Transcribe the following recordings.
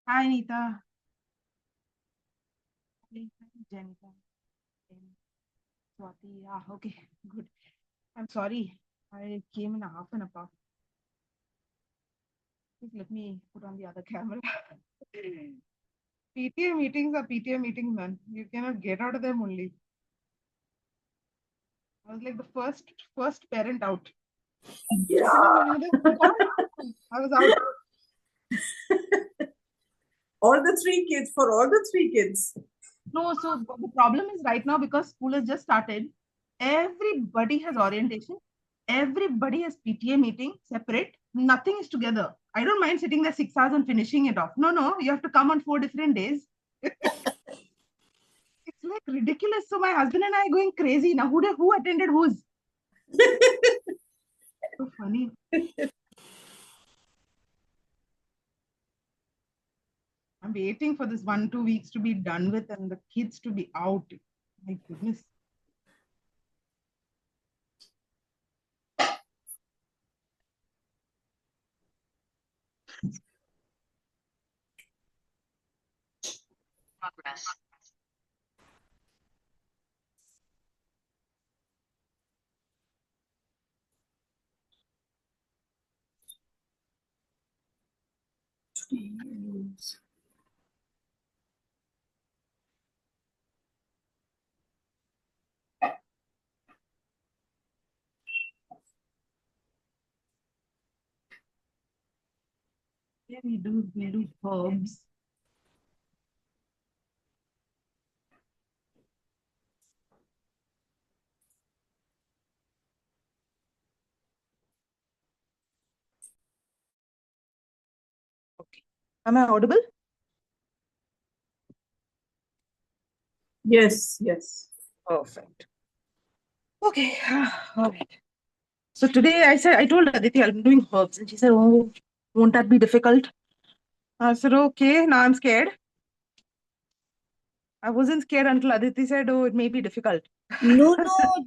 Hi, Nita. Hi, Janika. Swati. Yeah, okay, good. I'm sorry. I came in a half an hour. Please let me put on the other camera. PTA meetings are PTA meetings, man. You cannot get out of them only. I was like the first parent out. Yeah. I was out. All the three kids, for all the three kids. No, so the problem is right now because school has just started. Everybody has orientation. Everybody has PTA meeting separate. Nothing is together. I don't mind sitting there 6 hours and finishing it off. No, you have to come on 4 different days. It's like ridiculous. So my husband and I are going crazy now. Who attended whose? So funny. I'm waiting for this 1-2 weeks to be done with and the kids to be out. My goodness. Progress. Yeah, we do herbs. Okay. Am I audible? Yes, yes. Perfect. Okay. All right. So today I told Aditi I'm doing herbs, and she said, "Oh, won't that be difficult?" I said, "Okay." Now I'm scared. I wasn't scared until Aditi said, "Oh, it may be difficult." No,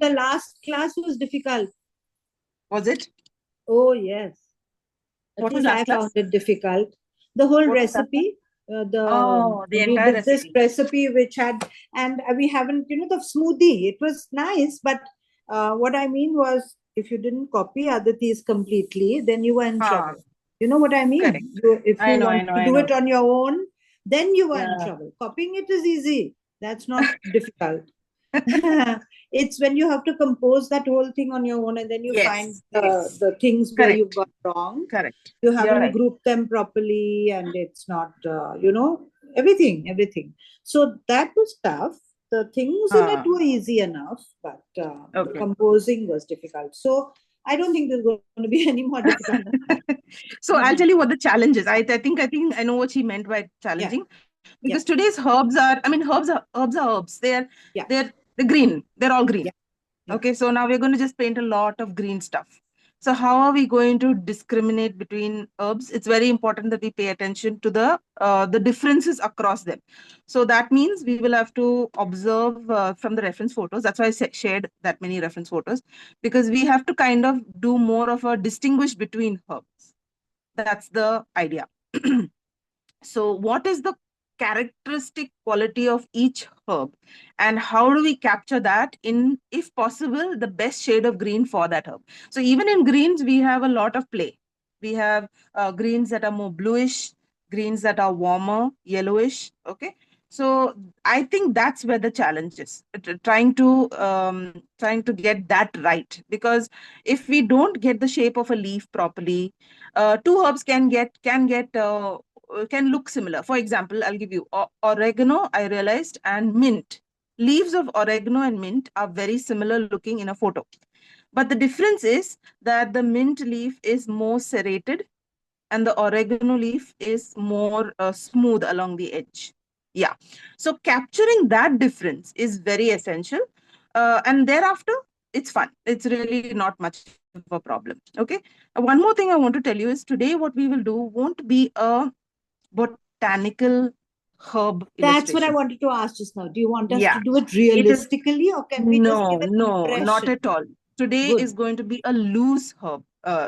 the last class was difficult. Was it? Oh, yes. What At was least I last class? found it difficult. The whole What was last class? recipe, Oh, the we entire did this recipe. recipe which had, and we haven't, the smoothie. It was nice, but what I mean was, if you didn't copy Aditi's completely, then you were in trouble. You know what I mean? Correct. If I you know, I want know, to I do know. it on your own, then you were in Yeah. trouble. Copying it is easy. That's not difficult. It's when you have to compose that whole thing on your own and then you find Yes. Yes. the things where you've Correct. got wrong. Correct. You You're haven't right. grouped them properly and it's not, everything. So that was tough. The things in it were easy enough, but the Okay. composing was difficult. So I don't think there's going to be any more difficult. So I'll tell you what the challenge is. I think I know what she meant by challenging. Because today's herbs are, herbs are herbs. They're green. They're all green. Yeah. Okay, so now we're going to just paint a lot of green stuff. So how are we going to discriminate between herbs? It's very important that we pay attention to the differences across them. So that means we will have to observe from the reference photos. That's why I shared that many reference photos, because we have to kind of do more of a distinguish between herbs. That's the idea. So what is the characteristic quality of each herb, and how do we capture that in, if possible, the best shade of green for that herb? So even in greens, we have a lot of play. We have greens that are more bluish, greens that are warmer, yellowish. Okay. So I think that's where the challenge is, trying to get that right. Because if we don't get the shape of a leaf properly, two herbs can look similar. For example, I'll give you oregano, I realized, and mint. Leaves of oregano and mint are very similar looking in a photo. But the difference is that the mint leaf is more serrated and the oregano leaf is more smooth along the edge. Yeah. So capturing that difference is very essential. And thereafter, it's fun. It's really not much of a problem. Okay. One more thing I want to tell you is today what we will do won't be a botanical herb That's what I illustration. wanted to ask just now. Do you want us Yeah. to do it It is realistically or can we just give an no, not impression? at all. Today Good. is going to be a loose herb.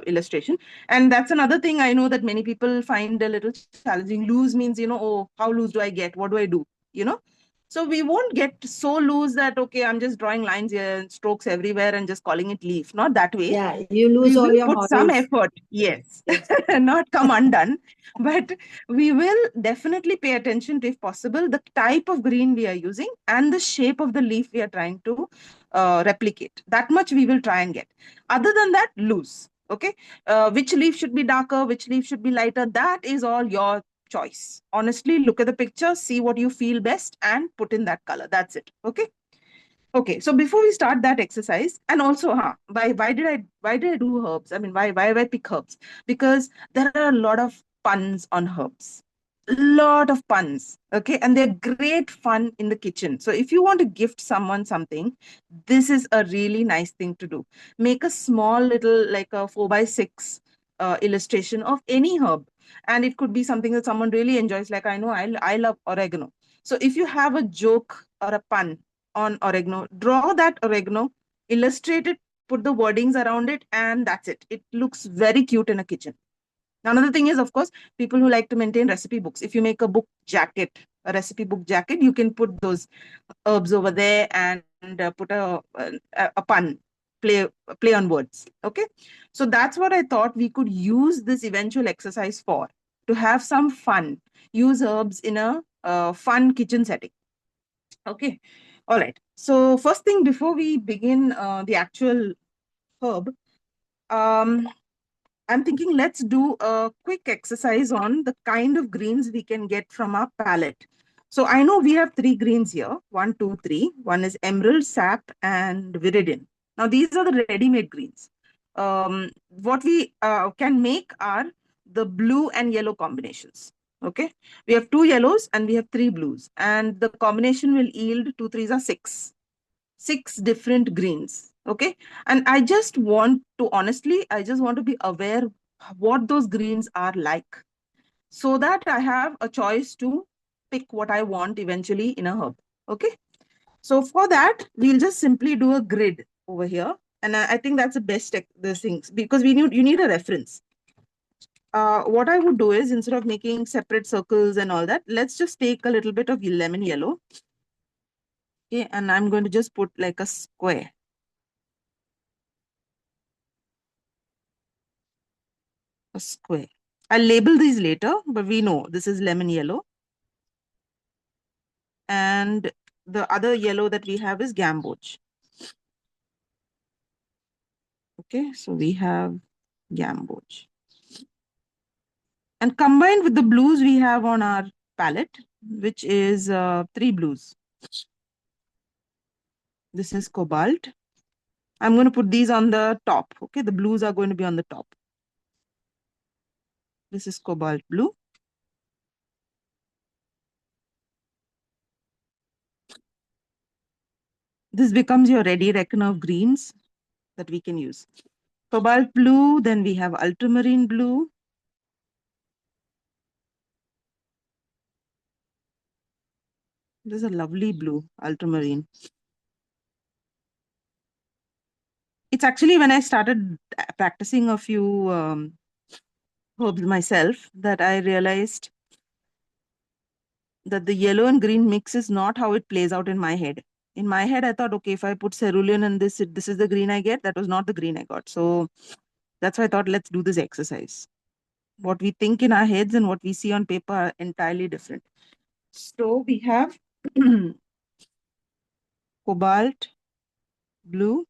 illustration. And that's another thing I know that many people find a little challenging. Loose means, oh, how loose do I get? What do I do? You know? So we won't get so loose that, okay, I'm just drawing lines here and strokes everywhere and just calling it leaf. Not that way. Yeah, you lose We all will your put some models. effort, yes, Yes. not come undone, but we will definitely pay attention to, if possible, the type of green we are using and the shape of the leaf we are trying to replicate. That much we will try and get. Other than that, loose. Okay, which leaf should be darker, which leaf should be lighter, that is all your choice. Honestly, look at the picture, see what you feel best, and put in that color. That's it. Okay. Okay, so before we start that exercise, and also, why did I do herbs? I mean, why I pick herbs? Because there are a lot of puns on herbs, lot of puns. Okay, and they're great fun in the kitchen. So if you want to gift someone something, this is a really nice thing to do. Make a small little, like a 4 by 6 illustration of any herb, and it could be something that someone really enjoys. Like, I know I love oregano. So if you have a joke or a pun on oregano, draw that oregano, illustrate it, put the wordings around it, and that's it. It looks very cute in a kitchen. Another thing is, of course, people who like to maintain recipe books. If you make a book jacket, a recipe book jacket, you can put those herbs over there and put a pun, play play on words. Okay, so that's what I thought we could use this eventual exercise for, to have some fun, use herbs in a fun kitchen setting. Okay. All right. So first thing, before we begin the actual herb, um, I'm thinking let's do a quick exercise on the kind of greens we can get from our palette. So I know we have three greens here, one, two, three. One is emerald, sap, and viridian. Now these are the ready-made greens. What we can make are the blue and yellow combinations. Okay, we have two yellows and we have three blues, and the combination will yield two threes are six different greens. Okay, and I just want to, honestly, I just want to be aware what those greens are like, so that I have a choice to pick what I want eventually in a herb. Okay, so for that we'll just simply do a grid over here, and I think that's the best the things, because you need a reference. What I would do is, instead of making separate circles and all that, let's just take a little bit of lemon yellow. Okay, and I'm going to just put like a square. A square. I'll label these later, but we know this is lemon yellow. And the other yellow that we have is gamboge. Okay, so we have gamboge. And combined with the blues we have on our palette, which is three blues. This is cobalt. I'm going to put these on the top. Okay, the blues are going to be on the top. This is cobalt blue. This becomes your ready reckoner of greens that we can use. Cobalt blue, then we have ultramarine blue. This is a lovely blue, ultramarine. It's actually when I started practicing a few herbs myself that I realized that the yellow and green mix is not how it plays out in my head. In my head, I thought, okay, if I put cerulean and this is the green I get. That was not the green I got. So that's why I thought, let's do this exercise. What we think in our heads and what we see on paper are entirely different. So we have cobalt blue,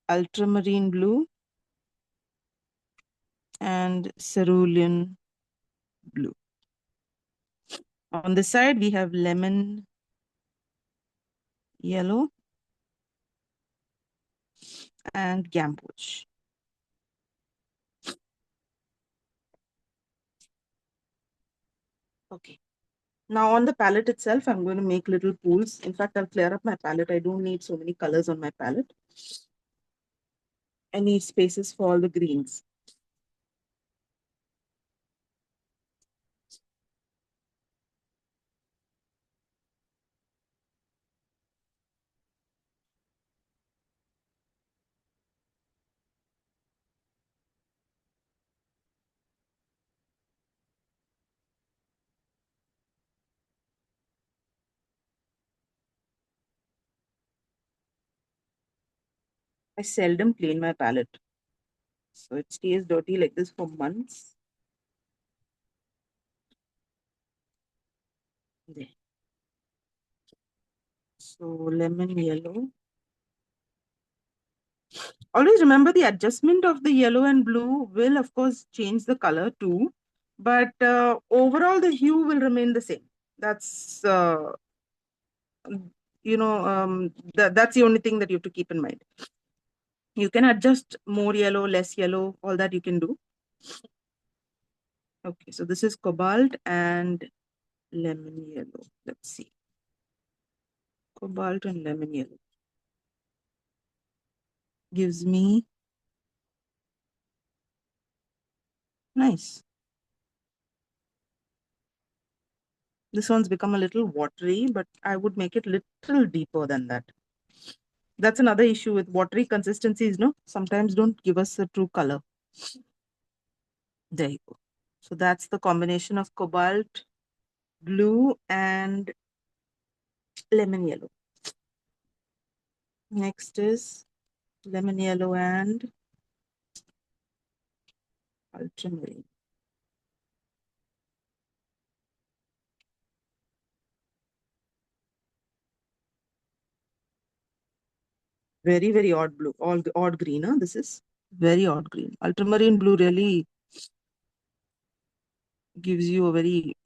ultramarine blue, and cerulean blue. On this side, we have lemon yellow and gamboge. Okay. Now on the palette itself, I'm going to make little pools. In fact, I'll clear up my palette. I don't need so many colors on my palette. I need spaces for all the greens. I seldom clean my palette. So it stays dirty like this for months. There. So lemon yellow. Always remember the adjustment of the yellow and blue will of course change the color too. But overall the hue will remain the same. That's that's the only thing that you have to keep in mind. You can adjust more yellow, less yellow, all that you can do. Okay, so this is cobalt and lemon yellow. Let's see. Cobalt and lemon yellow gives me nice. This one's become a little watery, but I would make it little deeper than that. That's another issue with watery consistencies, no? Sometimes don't give us a true color. There you go. So that's the combination of cobalt, blue, and lemon yellow. Next is lemon yellow and ultramarine. Very, very odd blue, odd green. Huh? This is very odd green. Ultramarine blue really gives you a very...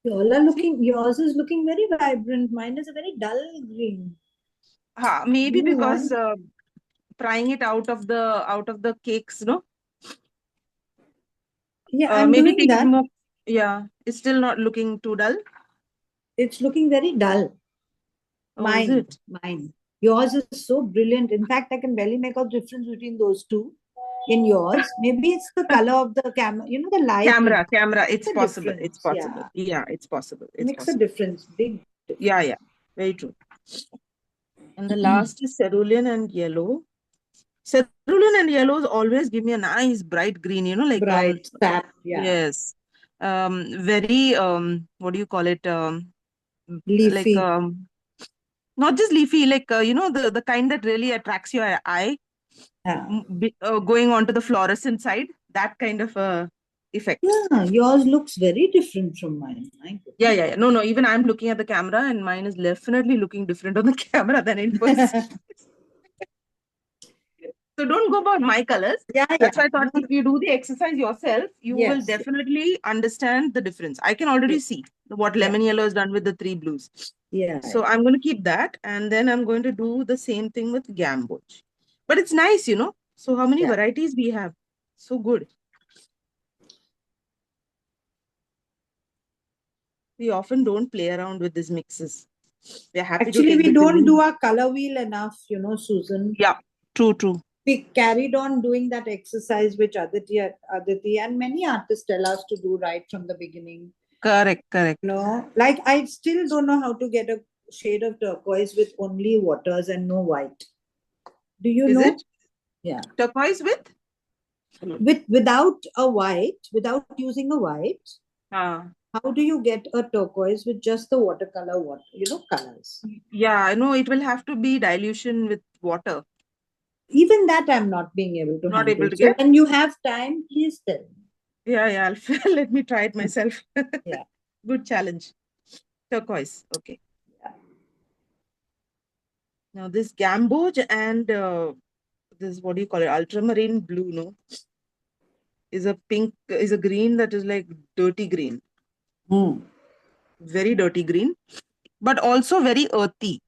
Yours is looking very vibrant. Mine is a very dull green. maybe You because prying it out of the cakes, no? Yeah, I'm Maybe doing take it that. more. Yeah, it's still not looking too dull. It's looking very dull. Oh, is Mine, it? mine. Yours is so brilliant. In fact, I can barely make out difference between those two. In yours, maybe it's the color of the camera. You know, the light Camera, makes it's a possible. It's difference. possible. Yeah, Yeah, it's possible. It's makes a possible. difference. Big difference. Yeah, very true. And the last is cerulean and yellow. Cerulean and yellows always give me a nice bright green, like Bright sap. Yeah, yes. Very what do you call it? Like leafy. not just leafy, like the kind that really attracts your eye, Yeah, going on to the fluorescent side, that kind of effect. yeah. Yours looks very different from mine. My Yeah. No, even I'm looking at the camera and mine is definitely looking different on the camera than in person. goodness. So don't go about my colors. Yeah, That's yeah. why I thought No, if you do the exercise yourself, you will yes, definitely understand the difference. I can already yes, see what yeah, lemon yellow has done with the three blues. yeah, So yeah, I'm going to keep that, and then I'm going to do the same thing with gamboge. But it's nice, So how many yeah. varieties we have? So good. We often don't play around with these mixes. We're happy to Actually, take the we don't green. do our color wheel enough, Susan. Yeah, true. We carried on doing that exercise which Aditi and many artists tell us to do right from the beginning. Correct. Like I still don't know how to get a shade of turquoise with only waters and no white. Do you Is know? it Yeah. turquoise with? Without a white, without using a white, Ah. how do you get a turquoise with just the watercolor colors? Yeah, I know it will have to be dilution with water. Even that I'm not being able to Not handle. able to So get? when you have time, please tell me. Yeah, let me try it myself. Yeah. Good challenge. Turquoise. Okay. Yeah. Now this gamboge and this, what do you call it? Ultramarine blue, no? Is a green that is like dirty green. Hmm. Very dirty green, but also very earthy.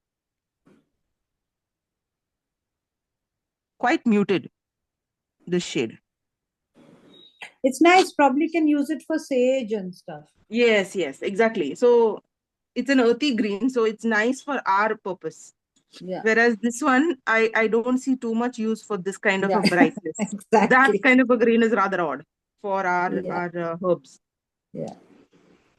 Quite muted, this shade. It's nice. Probably can use it for sage and stuff. Yes, exactly. So it's an earthy green, so it's nice for our purpose. Yeah. Whereas this one, I don't see too much use for this kind of a Yeah. brightness. That Exactly. kind of a green is rather odd for Yeah. our herbs. Yeah.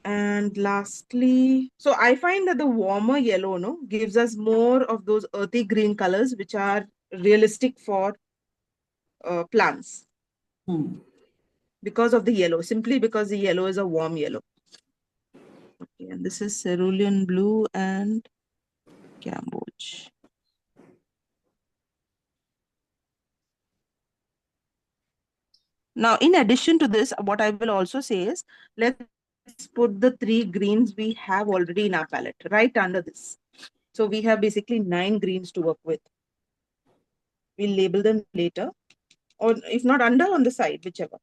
And lastly, so I find that the warmer yellow, no, gives us more of those earthy green colors, which are realistic for plants Hmm. because of the yellow, simply because the yellow is a warm yellow. Okay, and this is cerulean blue and gamboge. Now, in addition to this, what I will also say is, let's put the 3 greens we have already in our palette right under this. So we have basically 9 greens to work with. We'll label them later, or if not under, on the side, whichever.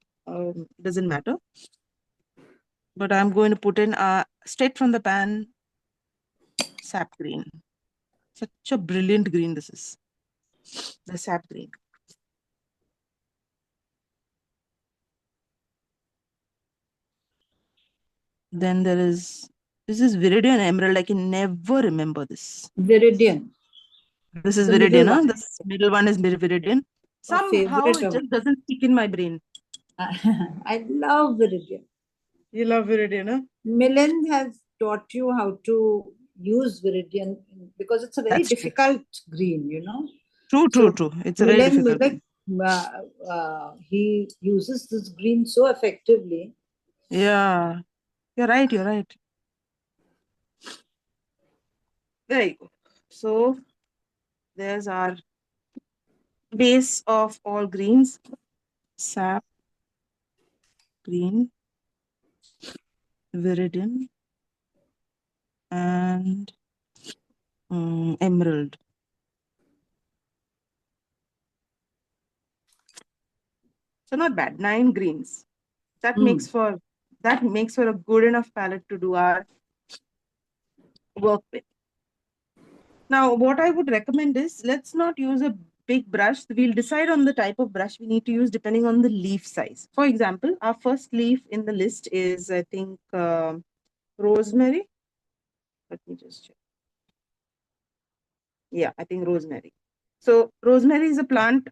Doesn't matter. But I'm going to put in straight from the pan, sap green. Such a brilliant green this is. The sap green. Then this is Viridian Emerald. I can never remember this. Viridian. This is The Viridian. middle Huh? one. This middle one is Viridian. Somehow favorite it of just doesn't stick in my brain. I love Viridian. You love Viridian, huh? Milind has taught you how to use Viridian because it's a very That's true. difficult green, you know. True. It's a very difficult green. He uses this green so effectively. Yeah, you're right. There you go. So there's our base of all greens. Sap, green, Viridian, and emerald. So not bad. 9 greens. That makes for a good enough palette to do our work with. Now, what I would recommend is, let's not use a big brush. We'll decide on the type of brush we need to use depending on the leaf size. For example, our first leaf in the list is, I think, rosemary. Let me just check. Yeah, I think rosemary. So rosemary is a plant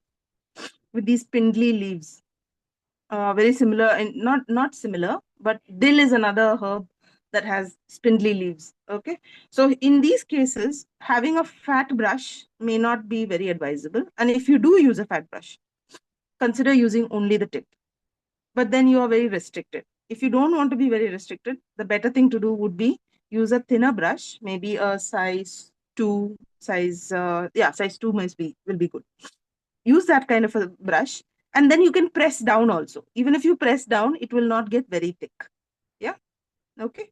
with these spindly leaves. Very similar, and not similar, but dill is another herb that has spindly leaves. Okay, so in these cases, having a fat brush may not be very advisable. And if you do use a fat brush, consider using only the tip. But then you are very restricted. If you don't want to be very restricted, the better thing to do would be use a thinner brush, maybe a size 2, size 2 will be good. Use that kind of a brush, and then you can press down also. Even if you press down, it will not get very thick. Yeah. Okay.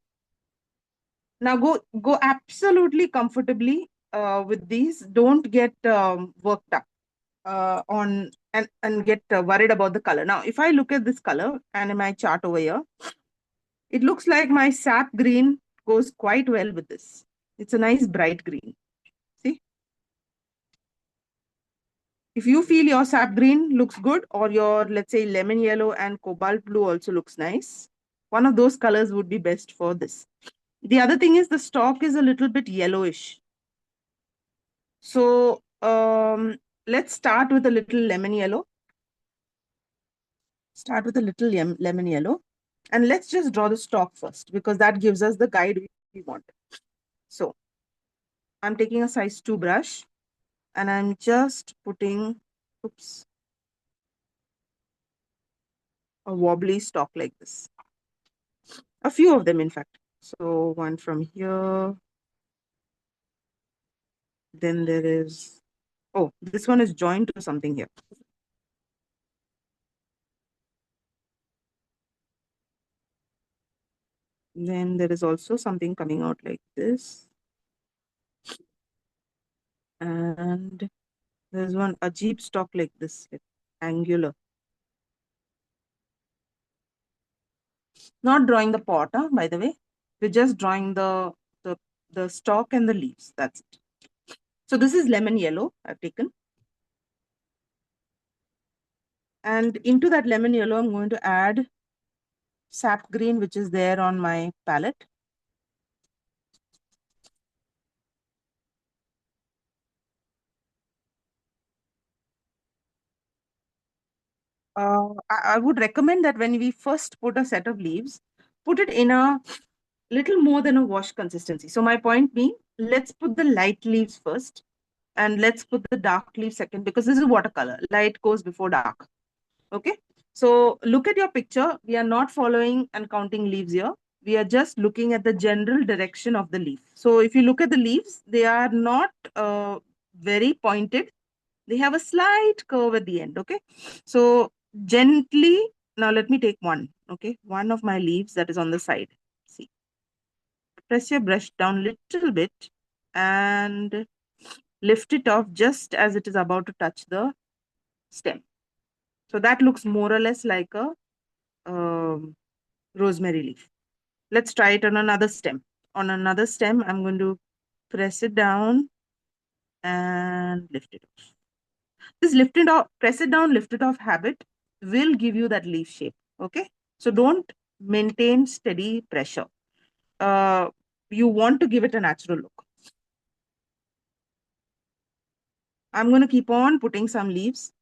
Now go absolutely comfortably with these. Don't get worked up on and get worried about the color. Now, if I look at this color and in my chart over here, it looks like my sap green goes quite well with this. It's a nice bright green. See? If you feel your sap green looks good, or your, let's say, lemon yellow and cobalt blue also looks nice, one of those colors would be best for this. The other thing is the stalk is a little bit yellowish. So let's start with a little lemon yellow. Start with a little lemon yellow. And let's just draw the stalk first, because that gives us the guide we want. So I'm taking a size 2 brush, and I'm just putting, a wobbly stalk like this. A few of them, in fact. So one from here. Then there is, oh, this one is joined to something here. Then there is also something coming out like this. And there's one Ajib stalk like this, like angular. Not drawing the pot, by the way. We're just drawing the stalk and the leaves. That's it. So this is lemon yellow I've taken. And into that lemon yellow, I'm going to add sap green, which is there on my palette. I would recommend that when we first put a set of leaves, put it in a little more than a wash consistency. So my point being, let's put the light leaves first, and let's put the dark leaves second, because this is watercolor. Light goes before dark. Okay. So look at your picture. We are not following and counting leaves here. We are just looking at the general direction of the leaf. So if you look at the leaves, they are not very pointed. They have a slight curve at the end. Okay. So gently Now let me take one, okay? One of my leaves that is on the side. See, press your brush down little bit and lift it off just as it is about to touch the stem. So that looks more or less like a rosemary leaf. Let's try it on another stem. On another stem, I'm going to press it down and lift it off. This lift it off, press it down, lift it off habit will give you that leaf shape. Okay. So don't maintain steady pressure. Uh, you want to give it a natural look. I'm going to keep on putting some leaves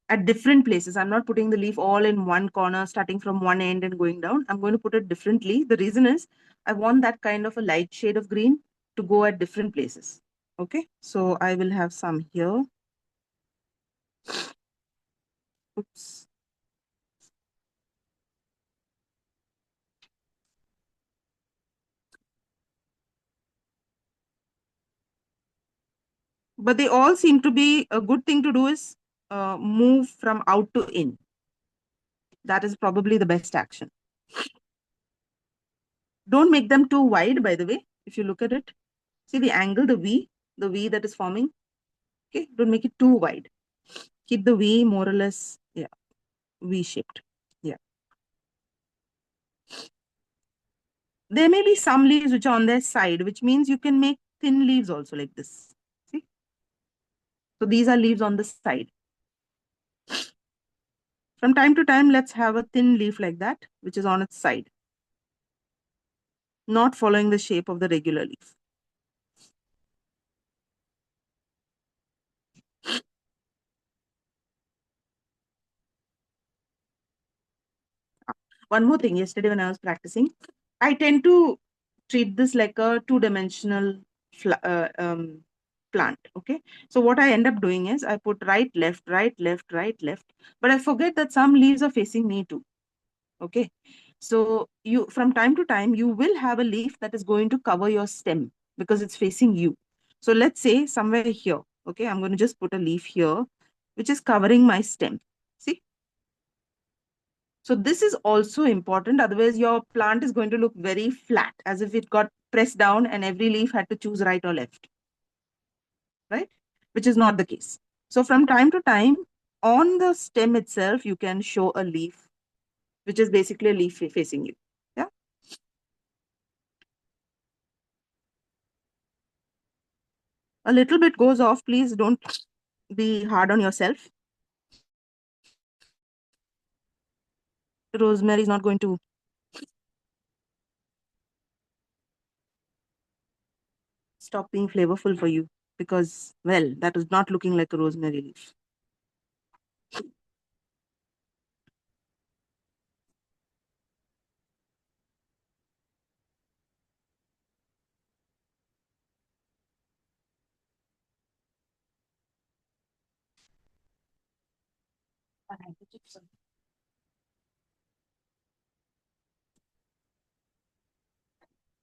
at different places. I'm not putting the leaf all in one corner, starting from one end and going down. I'm going to put it differently. The reason is I want that kind of a light shade of green to go at different places. Okay, so I will have some here. Oops. But they all seem to be a good thing to do is move from out to in. That is probably the best action. Don't make them too wide, by the way. If you look at it, see the angle, the V that is forming. Okay, don't make it too wide. Keep the V more or less, yeah, V-shaped. Yeah. There may be some leaves which are on their side, which means you can make thin leaves also like this. See? So these are leaves on the side. From time to time, let's have a thin leaf like that, which is on its side, not following the shape of the regular leaf. One more thing, yesterday when I was practicing, I tend to treat this like a two-dimensional plant. Okay. So what I end up doing is I put right, left, right, left, right, left, but I forget that some leaves are facing me too. Okay. So you, from time to time, you will have a leaf that is going to cover your stem because it's facing you. So let's say somewhere here, okay, I'm going to just put a leaf here, which is covering my stem. See? So this is also important. Otherwise, your plant is going to look very flat, as if it got pressed down and every leaf had to choose right or left, right? Which is not the case. So from time to time, on the stem itself, you can show a leaf, which is basically a leaf facing you. Yeah. A little bit goes off. Please don't be hard on yourself. Rosemary is not going to stop being flavorful for you because, well, that is not looking like a rosemary leaf.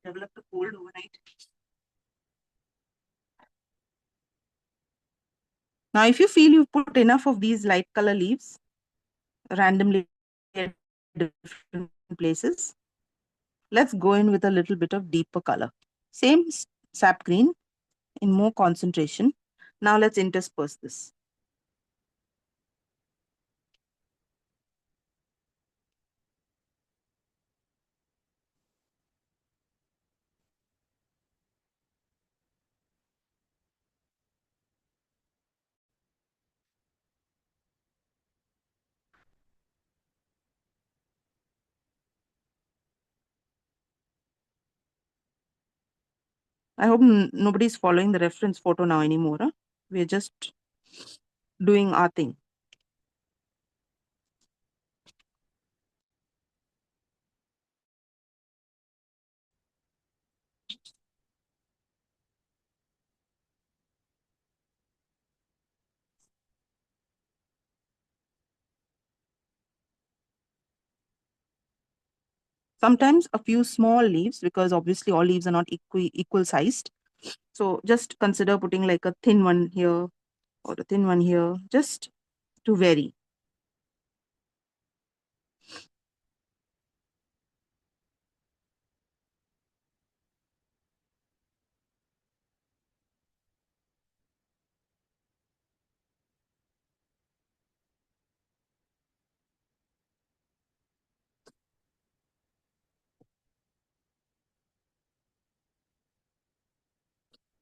Developed a cold overnight. Now, if you feel you've put enough of these light color leaves randomly at different places, let's go in with a little bit of deeper color. Same sap green in more concentration. Now let's intersperse this. I hope nobody's following the reference photo now anymore. Huh? We're just doing our thing. Sometimes a few small leaves, because obviously all leaves are not equal sized. So just consider putting like a thin one here or a thin one here, just to vary.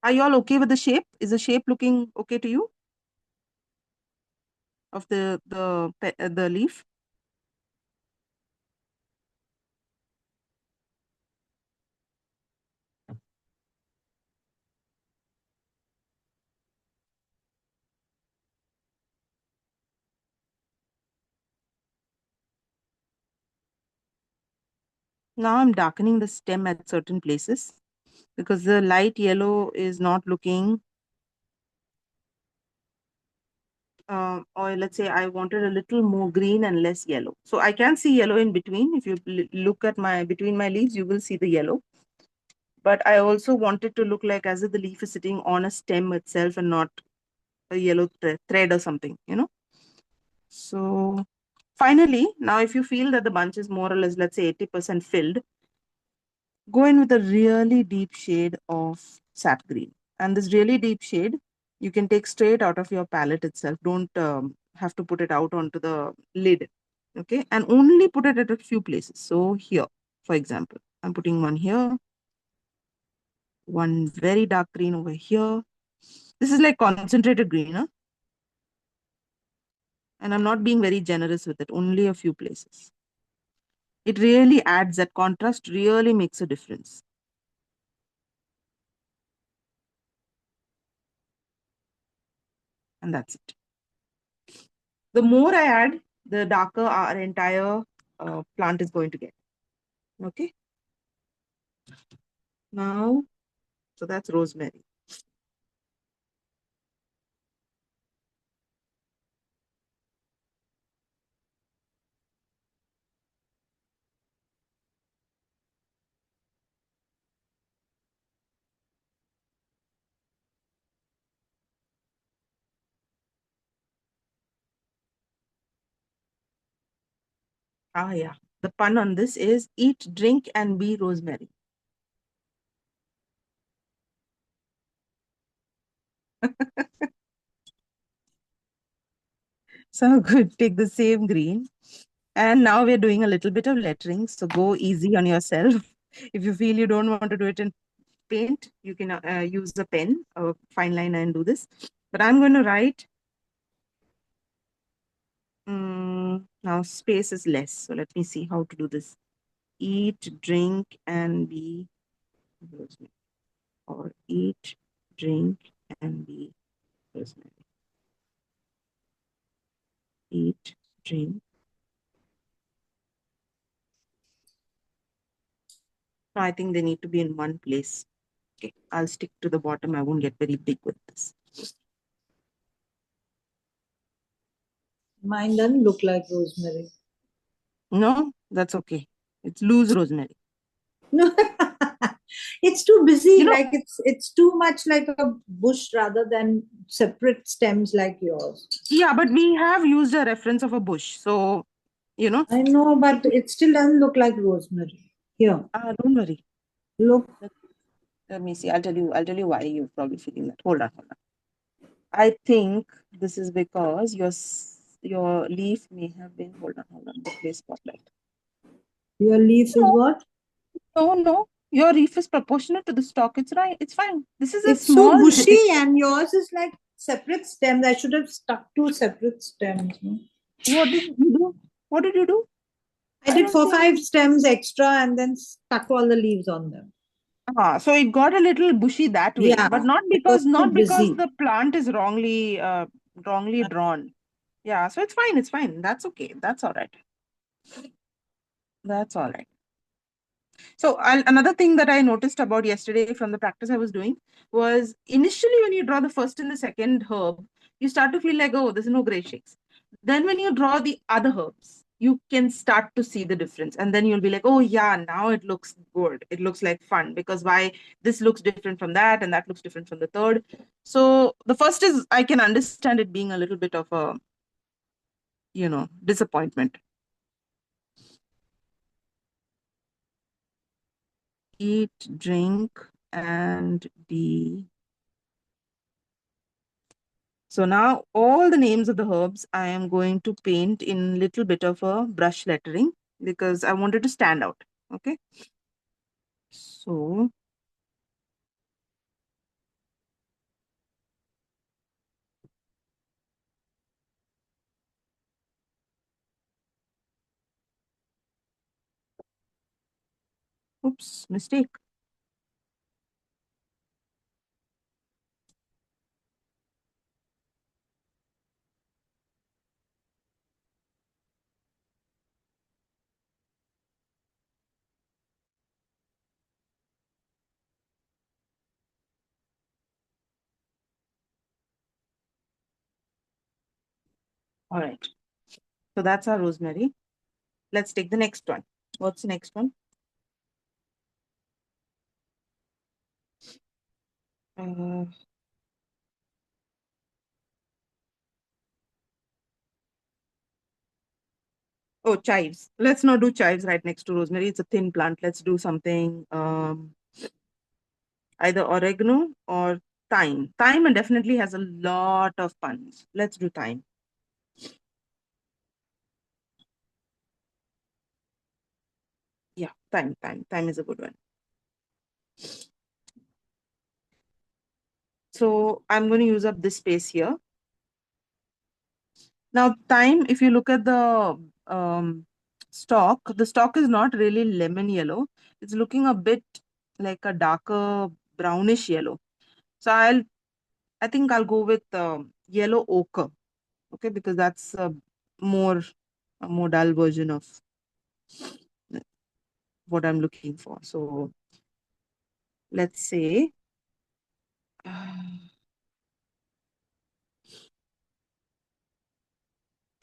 Are you all okay with the shape? Is the shape looking okay to you? Of the leaf? Now I'm darkening the stem at certain places because the light yellow is not looking, or let's say I wanted a little more green and less yellow. So I can see yellow in between. If you look at between my leaves, you will see the yellow. But I also want it to look like as if the leaf is sitting on a stem itself and not a yellow thread or something, So finally, now if you feel that the bunch is more or less, let's say 80% filled, go in with a really deep shade of sap green. And this really deep shade, you can take straight out of your palette itself. Don't have to put it out onto the lid. Okay. And only put it at a few places. So here, for example, I'm putting one here, one very dark green over here. This is like concentrated green, huh? And I'm not being very generous with it, only a few places. It really adds that contrast, really makes a difference. And that's it. The more I add, the darker our entire plant is going to get. Okay. Now, so that's rosemary. Ah, yeah. The pun on this is eat, drink, and be rosemary. So good. Take the same green. And now we're doing a little bit of lettering. So go easy on yourself. If you feel you don't want to do it in paint, you can use a pen or fine liner and do this. But I'm going to write. Now space is less. So let me see how to do this. Eat, drink, and be rosemary. Or eat, drink, and be rosemary. Eat, drink. No, I think they need to be in one place. Okay, I'll stick to the bottom. I won't get very big with this. Mine doesn't look like rosemary. No, that's okay. It's loose rosemary. No, it's too busy. You know, Like it's too much like a bush rather than separate stems like yours. yeah, but we have used a reference of a bush. So, I know, but it still doesn't look like rosemary. Here, don't worry. look. Let me see. I'll tell you why you're probably feeling that. Hold on. I think this is because your leaf may have been, hold on, the place spotlight. Your leaf is No, what? no. Your leaf is proportionate to the stalk. It's right. It's fine. This is a It's so small. bushy, and yours is like separate stems. I should have stuck to separate stems. No? What did you do? What did you do? I I did don't four, see any. 5 stems extra and then stuck all the leaves on them. So it got a little bushy that way, Yeah, but not it was because too not because busy. the plant is wrongly drawn. Yeah, so it's fine. It's fine. That's okay. That's all right. That's all right. So another thing that I noticed about yesterday from the practice I was doing was initially when you draw the first and the second herb, you start to feel like, oh, there's no gray shakes. Then when you draw the other herbs, you can start to see the difference. And then you'll be like, oh yeah, now it looks good. It looks like fun because why this looks different from that and that looks different from the third. So the first is I can understand it being a little bit of a, disappointment. Eat, drink, and be. So now all the names of the herbs I am going to paint in little bit of a brush lettering because I wanted to stand out. Okay. So Oops, mistake. All right. So that's our rosemary. Let's take the next one. What's the next one? Oh, chives. Let's not do chives right next to rosemary. It's a thin plant. Let's do something either oregano or thyme. Thyme definitely has a lot of puns. Let's do thyme. Yeah, thyme. Thyme is a good one. So I'm going to use up this space here. Now, thyme, if you look at the stalk, the stalk is not really lemon yellow. It's looking a bit like a darker brownish yellow. So I think I'll go with yellow ochre. Okay, because that's more a more dull version of what I'm looking for. So let's say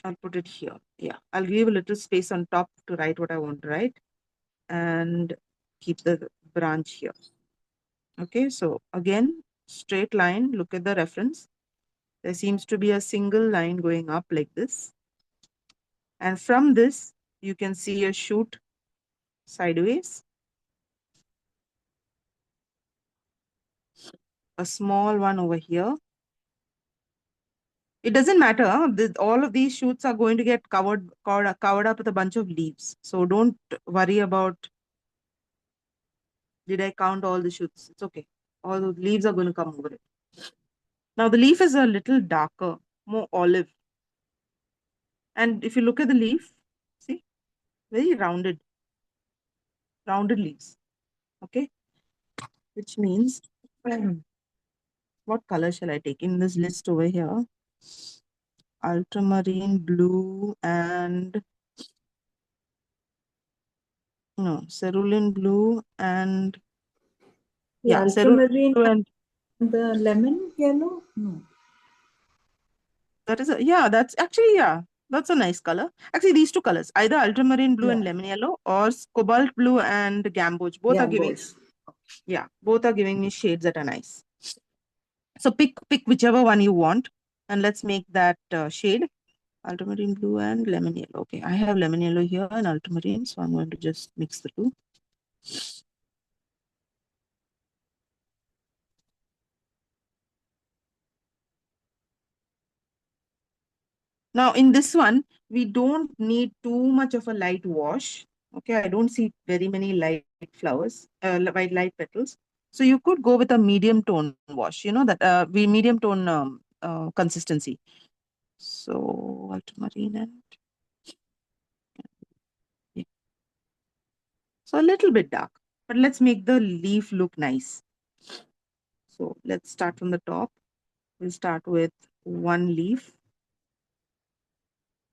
I'll put it here. Yeah, I'll leave a little space on top to write what I want to write and keep the branch here. Okay, so again, straight line, look at the reference. There seems to be a single line going up like this. And from this, you can see a shoot sideways. A small one over here. It doesn't matter. All of these shoots are going to get covered up with a bunch of leaves. So don't worry about, did I count all the shoots? It's okay. All the leaves are going to come over it. Now the leaf is a little darker, more olive. And if you look at the leaf, see, very rounded leaves. Okay. Which means, what color shall I take in this list over here? Ultramarine blue and no, cerulean blue and The cerulean ultramarine blue and and the lemon yellow? No. that is that's actually, that's a nice color. Actually, these two colors, either ultramarine blue and Yeah. lemon yellow or cobalt blue and gamboge, both are giving, Gambos. both are giving me shades that are nice. So pick whichever one you want and let's make that shade. Ultramarine blue and lemon yellow. Okay, I have lemon yellow here and ultramarine, so I'm going to just mix the two. Now in this one, we don't need too much of a light wash. Okay, I don't see very many light flowers, light petals. So you could go with a medium tone wash, that we medium tone consistency. So ultramarine and yeah. So a little bit dark, but let's make the leaf look nice. So let's start from the top. We'll start with one leaf.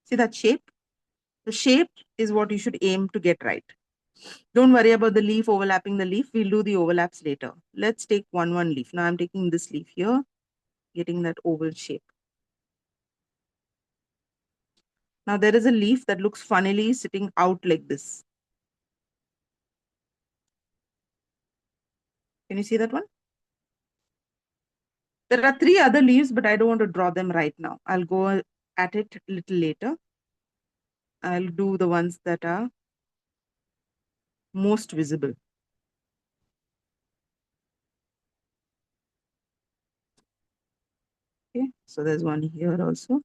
See that shape? The shape is what you should aim to get right. Don't worry about the leaf overlapping the leaf. We'll do the overlaps later. Let's take one leaf. Now I'm taking this leaf here, getting that oval shape. Now there is a leaf that looks funnily sitting out like this. Can you see that one? There are 3 other leaves, but I don't want to draw them right now. I'll go at it a little later. I'll do the ones that are most visible. Okay, so there's one here also.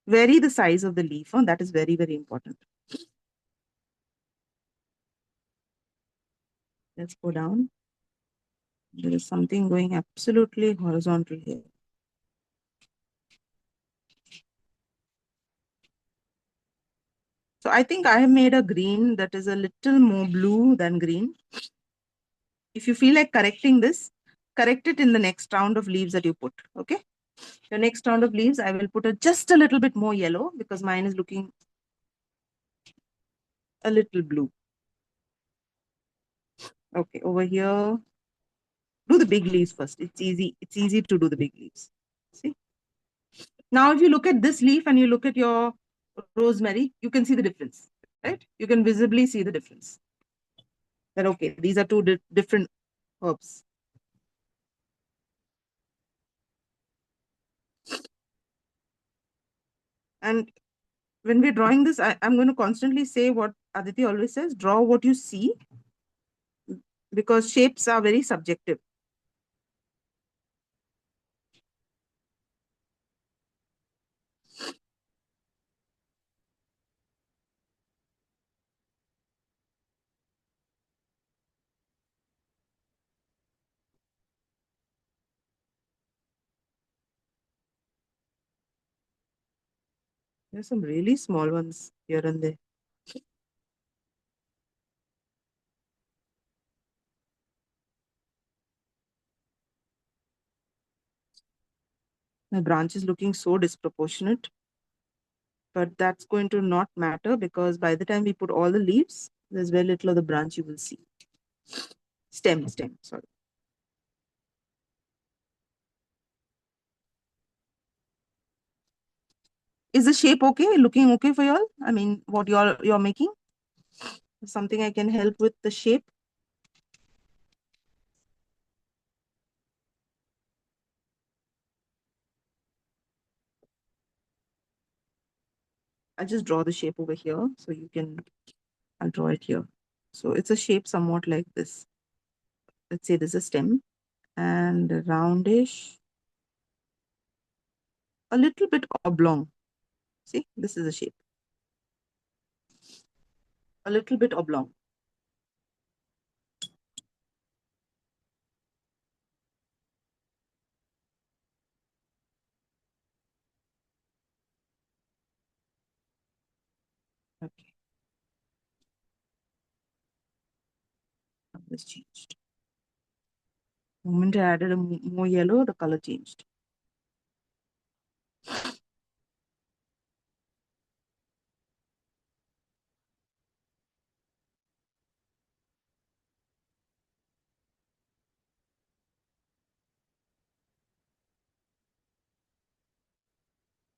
Vary the size of the leaf. That is very, very important. Let's go down. There is something going absolutely horizontal here. So I think I have made a green that is a little more blue than green. If you feel like correcting this, correct it in the next round of leaves that you put. Okay. The next round of leaves, I will put just a little bit more yellow because mine is looking a little blue. Okay, over here, do the big leaves first. It's easy. It's easy to do the big leaves. See? Now, if you look at this leaf and you look at your rosemary, you can see the difference, right? You can visibly see the difference. That, okay, these are two different herbs. And when we're drawing this, I'm going to constantly say what Aditi always says, draw what you see, because shapes are very subjective. There's some really small ones here and there. My branch is looking so disproportionate, but that's going to not matter because by the time we put all the leaves, there's very little of the branch you will see. Stem, sorry. Is the shape okay? Looking okay for y'all? I mean, what you're making? Something I can help with the shape? I'll just draw the shape over here so you can, I'll draw it here. So it's a shape somewhat like this. Let's say this is a stem and roundish, a little bit oblong. See, this is a shape. A little bit oblong. Okay. Now this changed. The moment I added more yellow, the color changed.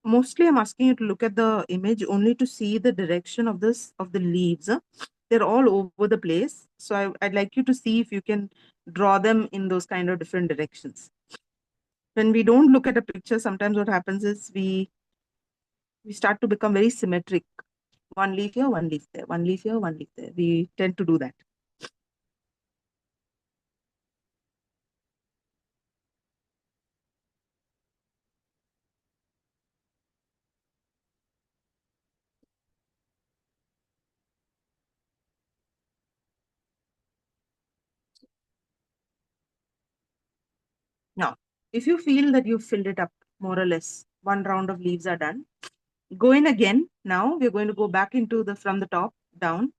Mostly I'm asking you to look at the image only to see the direction of the leaves. They're all over the place. So I'd like you to see if you can draw them in those kind of different directions. When we don't look at a picture, sometimes what happens is we start to become very symmetric. One leaf here, one leaf there, one leaf here, one leaf there. We tend to do that. Now, if you feel that you've filled it up more or less, one round of leaves are done. Go in again. Now we're going to go back into from the top down,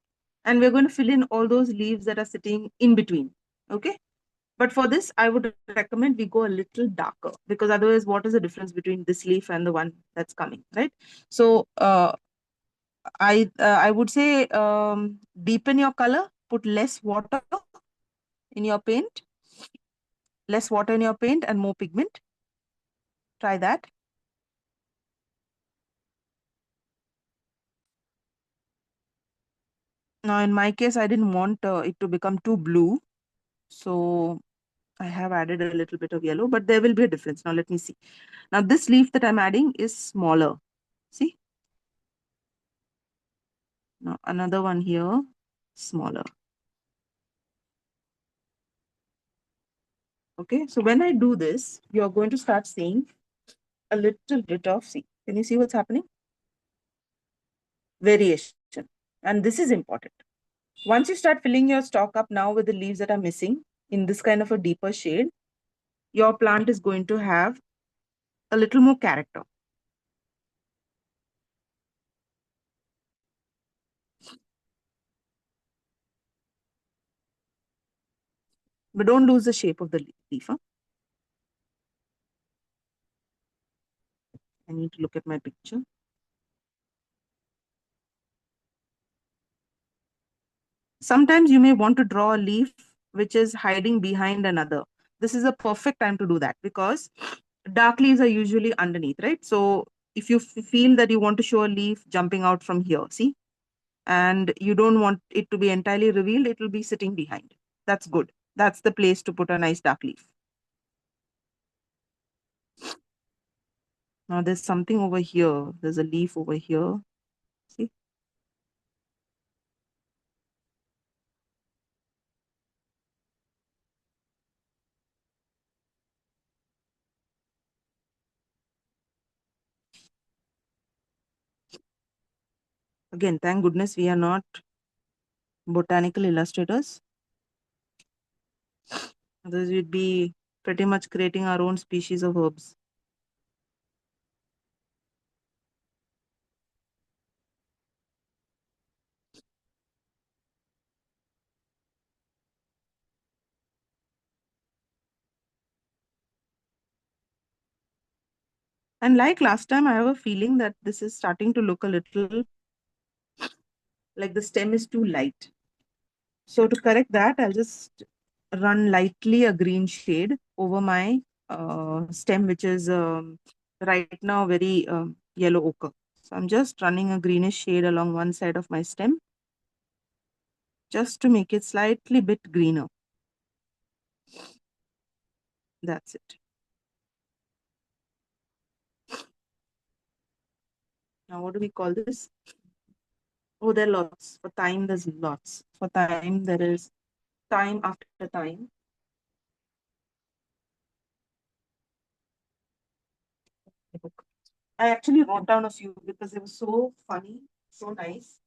and we're going to fill in all those leaves that are sitting in between. Okay. But for this, I would recommend we go a little darker because otherwise, what is the difference between this leaf and the one that's coming, right? So I would say deepen your color, put less water in your paint, less water in your paint and more pigment. Try that. Now, in my case, I didn't want it to become too blue. So I have added a little bit of yellow, but there will be a difference. Now, let me see. Now, this leaf that I'm adding is smaller. See? Now, another one here, smaller. Okay, so when I do this, you're going to start seeing a little bit of, see, can you see what's happening? Variation. And this is important. Once you start filling your stock up now with the leaves that are missing in this kind of a deeper shade, your plant is going to have a little more character. But don't lose the shape of the leaf. Huh? I need to look at my picture. Sometimes you may want to draw a leaf which is hiding behind another. This is a perfect time to do that because dark leaves are usually underneath, right? So if you feel that you want to show a leaf jumping out from here, see, and you don't want it to be entirely revealed, it will be sitting behind. That's good. That's the place to put a nice dark leaf. Now there's something over here. There's a leaf over here. See? Again, thank goodness we are not botanical illustrators. Otherwise, we'd be pretty much creating our own species of herbs. And like last time, I have a feeling that this is starting to look a little like the stem is too light. So to correct that, I'll just run lightly a green shade over my stem, which is right now very yellow ochre. So I'm just running a greenish shade along one side of my stem, just to make it slightly bit greener. That's it. Now, what do we call this? Oh, there are lots. For thyme, there's lots. For thyme, there is thyme after thyme. I actually wrote down a few because they were so funny, so nice.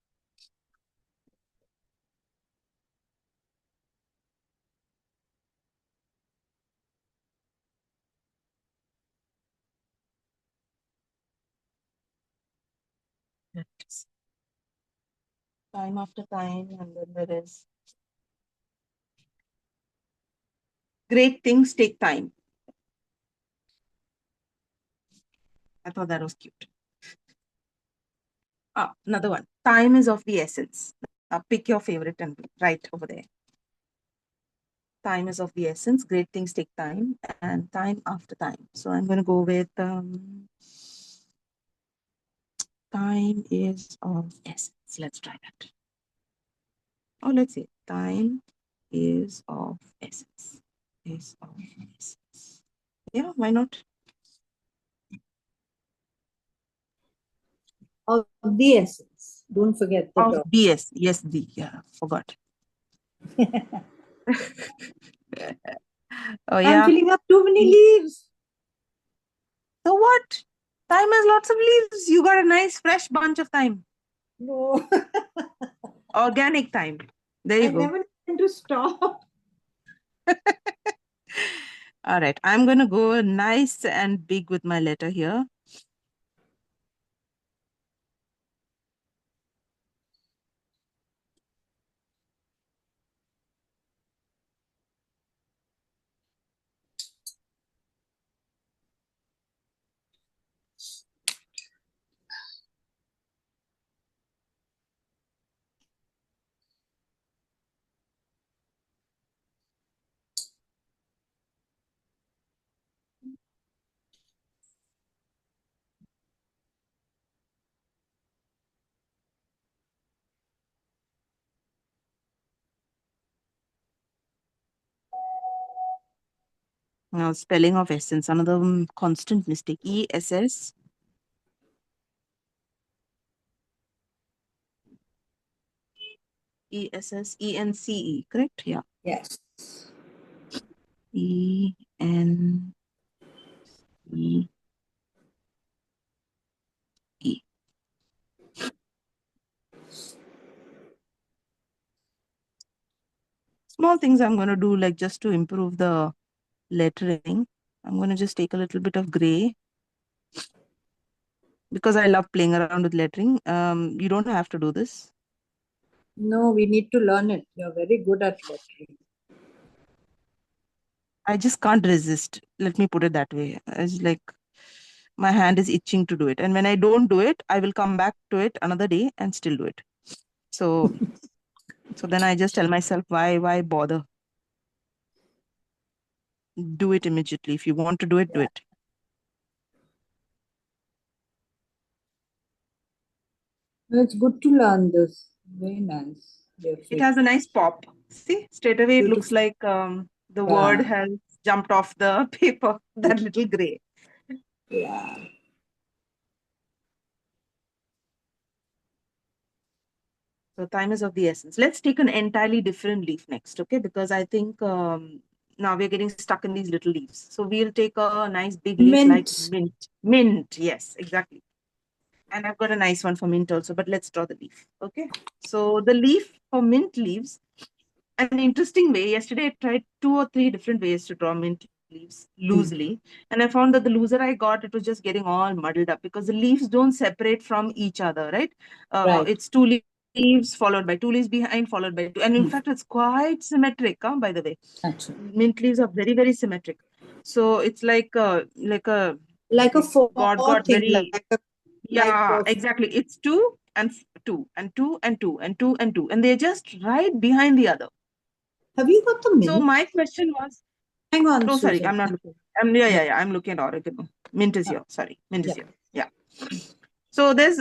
Time after time, and then there is great things take time. I thought that was cute. Ah, another one. Time is of the essence. Pick your favorite and write over there. Time is of the essence. Great things take time, and time after time. So I'm going to go with time is of essence. Let's try that. Oh, let's see. Time is of essence. Is of essence. Yeah, why not? Of the essence. Don't forget the Of dot. DS. Yes, the. Yeah, forgot. Oh, I'm yeah. filling up too many leaves. So what? Thyme has lots of leaves. You got a nice fresh bunch of thyme. No, Organic thyme. There you I go. never learned to stop. All right. I'm going to go nice and big with my letter here. Now, spelling of essence, another constant mistake. ESS. ESSENCE, correct? Yeah. Yes. ENCE. Small things I'm going to do, like just to improve the lettering. I'm going to just take a little bit of gray because I love playing around with lettering. You don't have to do this. No, we need to learn it. You're very good at lettering. I just can't resist. Let me put it that way. It's like my hand is itching to do it. And when I don't do it, I will come back to it another day and still do it. So then I just tell myself, why bother? Do it immediately. If you want to do it, do Yeah. it. It's good to learn this. Very nice. It has a nice pop. See, straight away it looks Beautiful. like the word Yeah. has jumped off the paper, that little gray. Yeah. So time is of the essence. Let's take an entirely different leaf next, okay? Because I think now we're getting stuck in these little leaves. So we'll take a nice big leaf like Mint. mint. Mint, yes, exactly. And I've got a nice one for mint also, but let's draw the leaf, okay? So the leaf for mint leaves, an interesting way. Yesterday I tried 2 or 3 different ways to draw mint leaves loosely, and I found that the looser I got, it was just getting all muddled up because the leaves don't separate from each other, right? Right. It's 2 leaves followed by 2 leaves behind, followed by 2, and in fact it's quite symmetric, by the way. Actually. Mint leaves are very, very symmetric. So it's like a Like a four God got thing, very, like a yeah, exactly. It's 2 and 2 and 2 and 2 and 2 and 2, and they're just right behind the other. have you got the So mint? my question was, Hang on, oh, sorry, Susan. I'm not looking. Yeah, I'm looking at oregano. Mint is here. Sorry, mint is Yeah. here. Yeah. So there's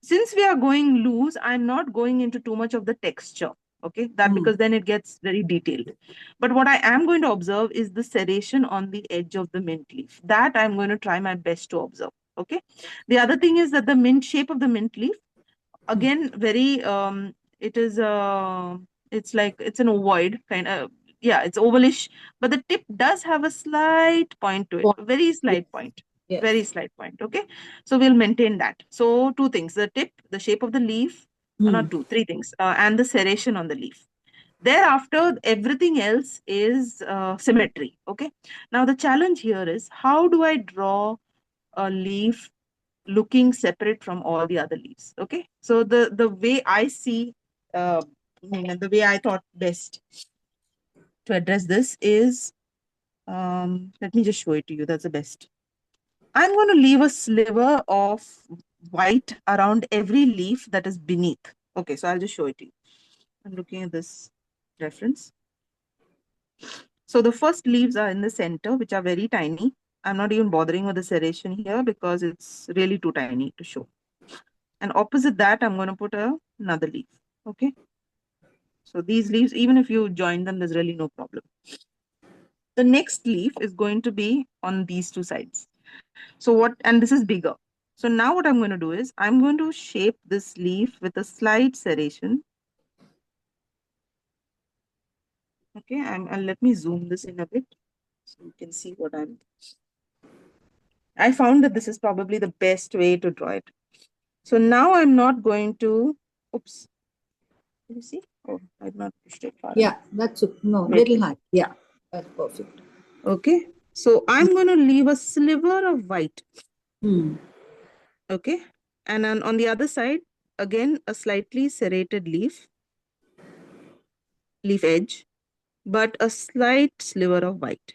since we are going loose, I'm not going into too much of the texture. Okay, that because then it gets very detailed. But what I am going to observe is the serration on the edge of the mint leaf. That I'm going to try my best to observe. Okay. The other thing is that the mint shape of the mint leaf, again, very it is it's like it's an ovoid kind of, yeah, it's ovalish, but the tip does have a slight point to it, Point. a very slight point, Yes. very slight point. Okay, so we'll maintain that. So 2 things: the tip, the shape of the leaf, not 2, 3 things, and the serration on the leaf. Thereafter everything else is symmetry. Okay, now the challenge here is, how do I draw a leaf looking separate from all the other leaves? Okay, so the way I see, the way I thought best to address this is, let me just show it to you. That's the best. I'm going to leave a sliver of white around every leaf that is beneath. Okay, so I'll just show it to you. I'm looking at this reference. So the first leaves are in the center, which are very tiny. I'm not even bothering with the serration here because it's really too tiny to show. And opposite that, I'm going to put another leaf. Okay. So these leaves, even if you join them, there's really no problem. The next leaf is going to be on these 2 sides. So and this is bigger. So now what I'm going to do is, I'm going to shape this leaf with a slight serration. Okay, and let me zoom this in a bit so you can see what I found that this is probably the best way to draw it. So now I'm not going to, oops, can you see? Oh, I've not pushed it far enough. That's no, Wait. little high. Yeah, that's perfect. Okay, so I'm going to leave a sliver of white. Okay, and then on the other side, again, a slightly serrated leaf edge, but a slight sliver of white.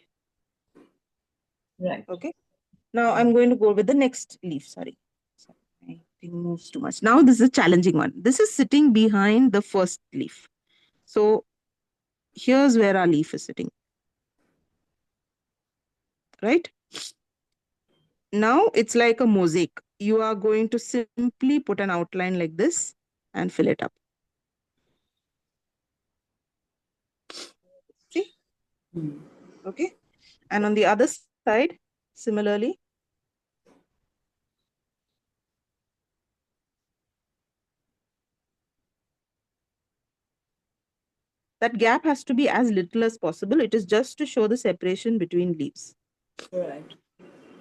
Right. Okay, now I'm going to go with the next leaf. Sorry, I think moves too much. Now this is a challenging one. This is sitting behind the first leaf. So here's where our leaf is sitting. Right? Now it's like a mosaic. You are going to simply put an outline like this and fill it up. See? Okay. And on the other side, similarly, that gap has to be as little as possible. It is just to show the separation between leaves. Right.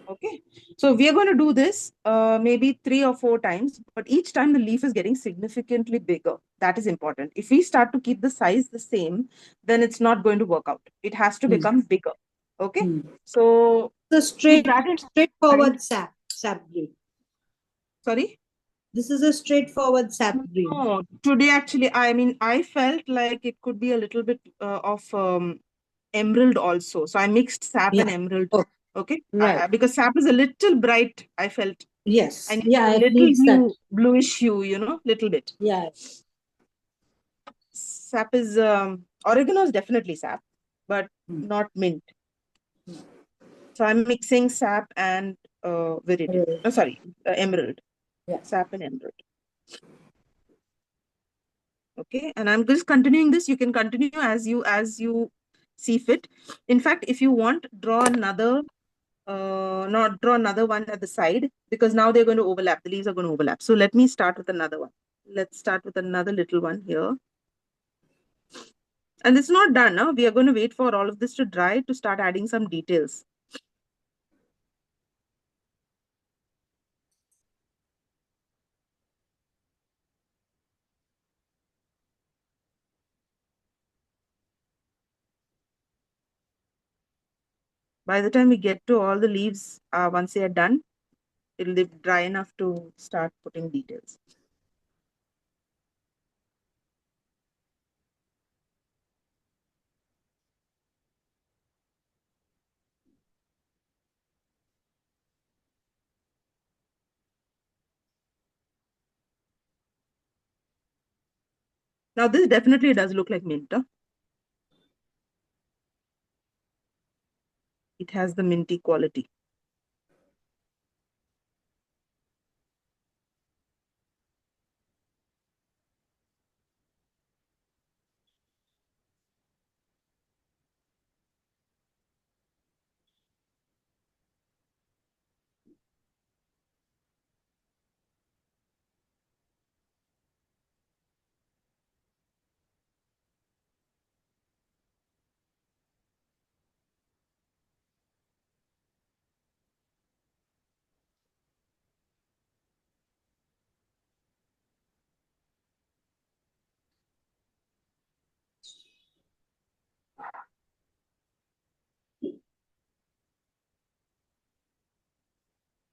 Okay. So we are going to do this maybe 3 or 4 times, but each time the leaf is getting significantly bigger. That is important. If we start to keep the size the same, then it's not going to work out. It has to become bigger. Okay. So the keep that in straightforward mind. sap green. Sorry? This is a straightforward sap green. No, today actually, I mean, I felt like it could be a little bit of emerald also. So I mixed sap and Yeah. emerald. Oh, Okay. right. Because sap is a little bright, I felt. Yes. And Yeah, a it little needs that. bluish hue, little bit. Yeah. Sap is, oregano is definitely sap, but not mint. So I'm mixing sap and viridian. Right. Oh, sorry, emerald. Yeah. Sap and emerald. Okay, and I'm just continuing this. You can continue as you see fit. In fact, if you want, not draw another one at the side, because now they're going to overlap. The leaves are going to overlap. So let me start with another one. Let's start with another little one here. And it's not done now. We are going to wait for all of this to dry to start adding some details. By the time we get to all the leaves, once they are done, it'll be dry enough to start putting details. Now this definitely does look like mint. Huh? It has the minty quality.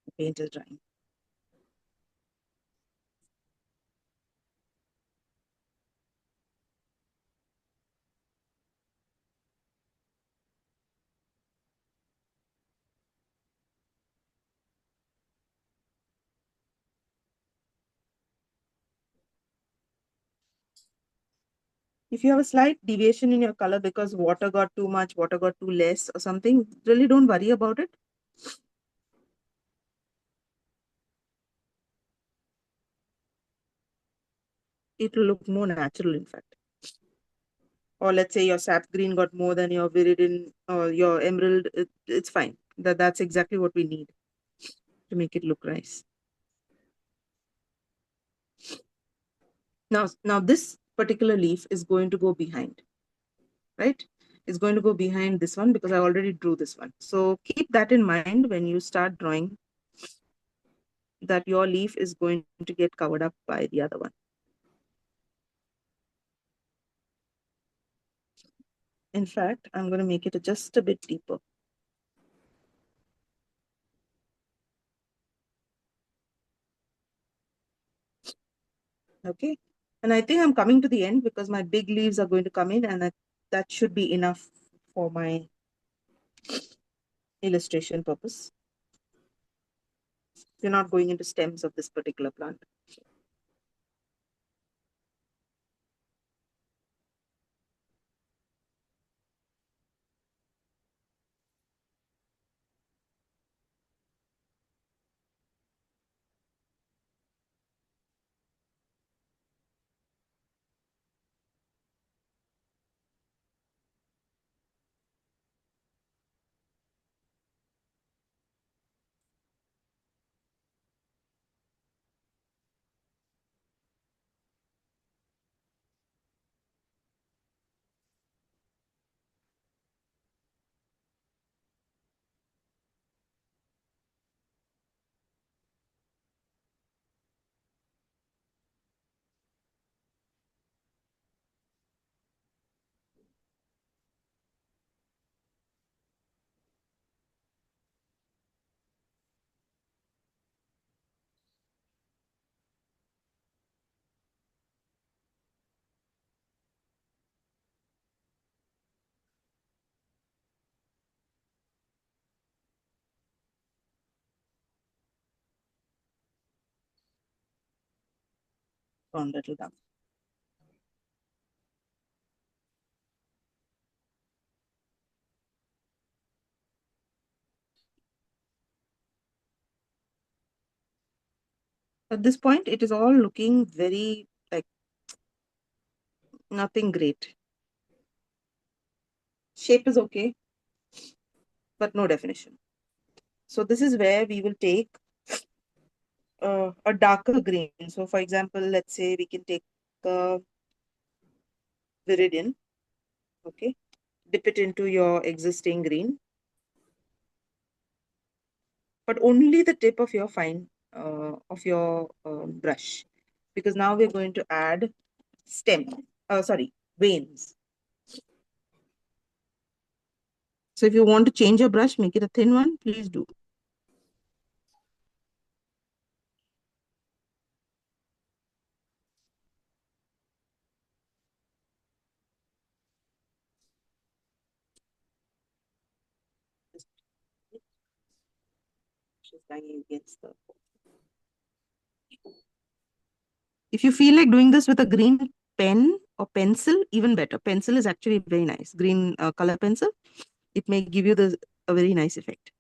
The paint is drying. If you have a slight deviation in your color because water got too much, water got too less or something, really don't worry about it. It will look more natural, in fact. Or let's say your sap green got more than your viridin or your emerald, it's fine. That's exactly what we need to make it look nice. Now this particular leaf is going to go behind, right? It's going to go behind this one because I already drew this one. So keep that in mind when you start drawing, that your leaf is going to get covered up by the other one. In fact, I'm going to make it just a bit deeper. Okay. And I think I'm coming to the end because my big leaves are going to come in, and that should be enough for my illustration purpose. We're not going into stems of this particular plant. gone a little dark. At this point, it is all looking very like nothing great. Shape is okay, but no definition. So this is where we will take a darker green. So for example, let's say we can take a viridian, okay? Dip it into your existing green, but only the tip of your brush, because now we're going to add veins. So if you want to change your brush, make it a thin one, please do. If you feel like doing this with a green pen or pencil, even better. Pencil is actually very nice. Green color pencil, it may give you a very nice effect.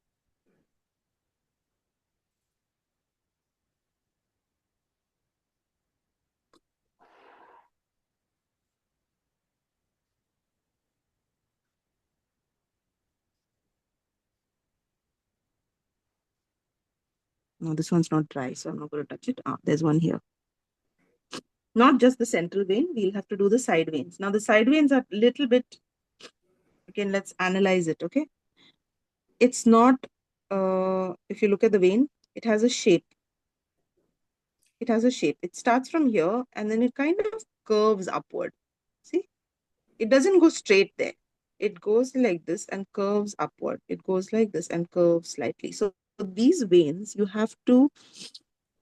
No, this one's not dry, so I'm not going to touch it. There's one here. Not just the central vein, we'll have to do the side veins. Now the side veins are a little bit, again, let's analyze it, okay? It's not, if you look at the vein, it has a shape. It has a shape. It starts from here and then it kind of curves upward. See? It doesn't go straight there. It goes like this and curves upward. It goes like this and curves slightly. So these veins, you have to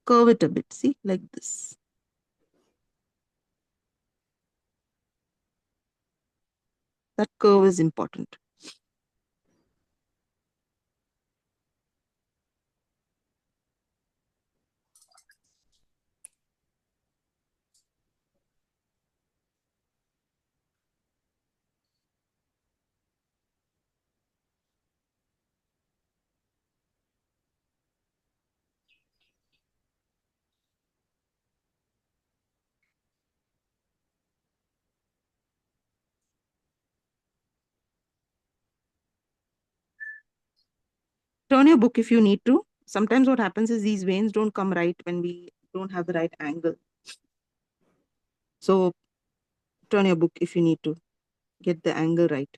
curve it a bit. See, like this. That curve is important. Turn your book if you need to. Sometimes what happens is these veins don't come right when we don't have the right angle. So turn your book if you need to get the angle right.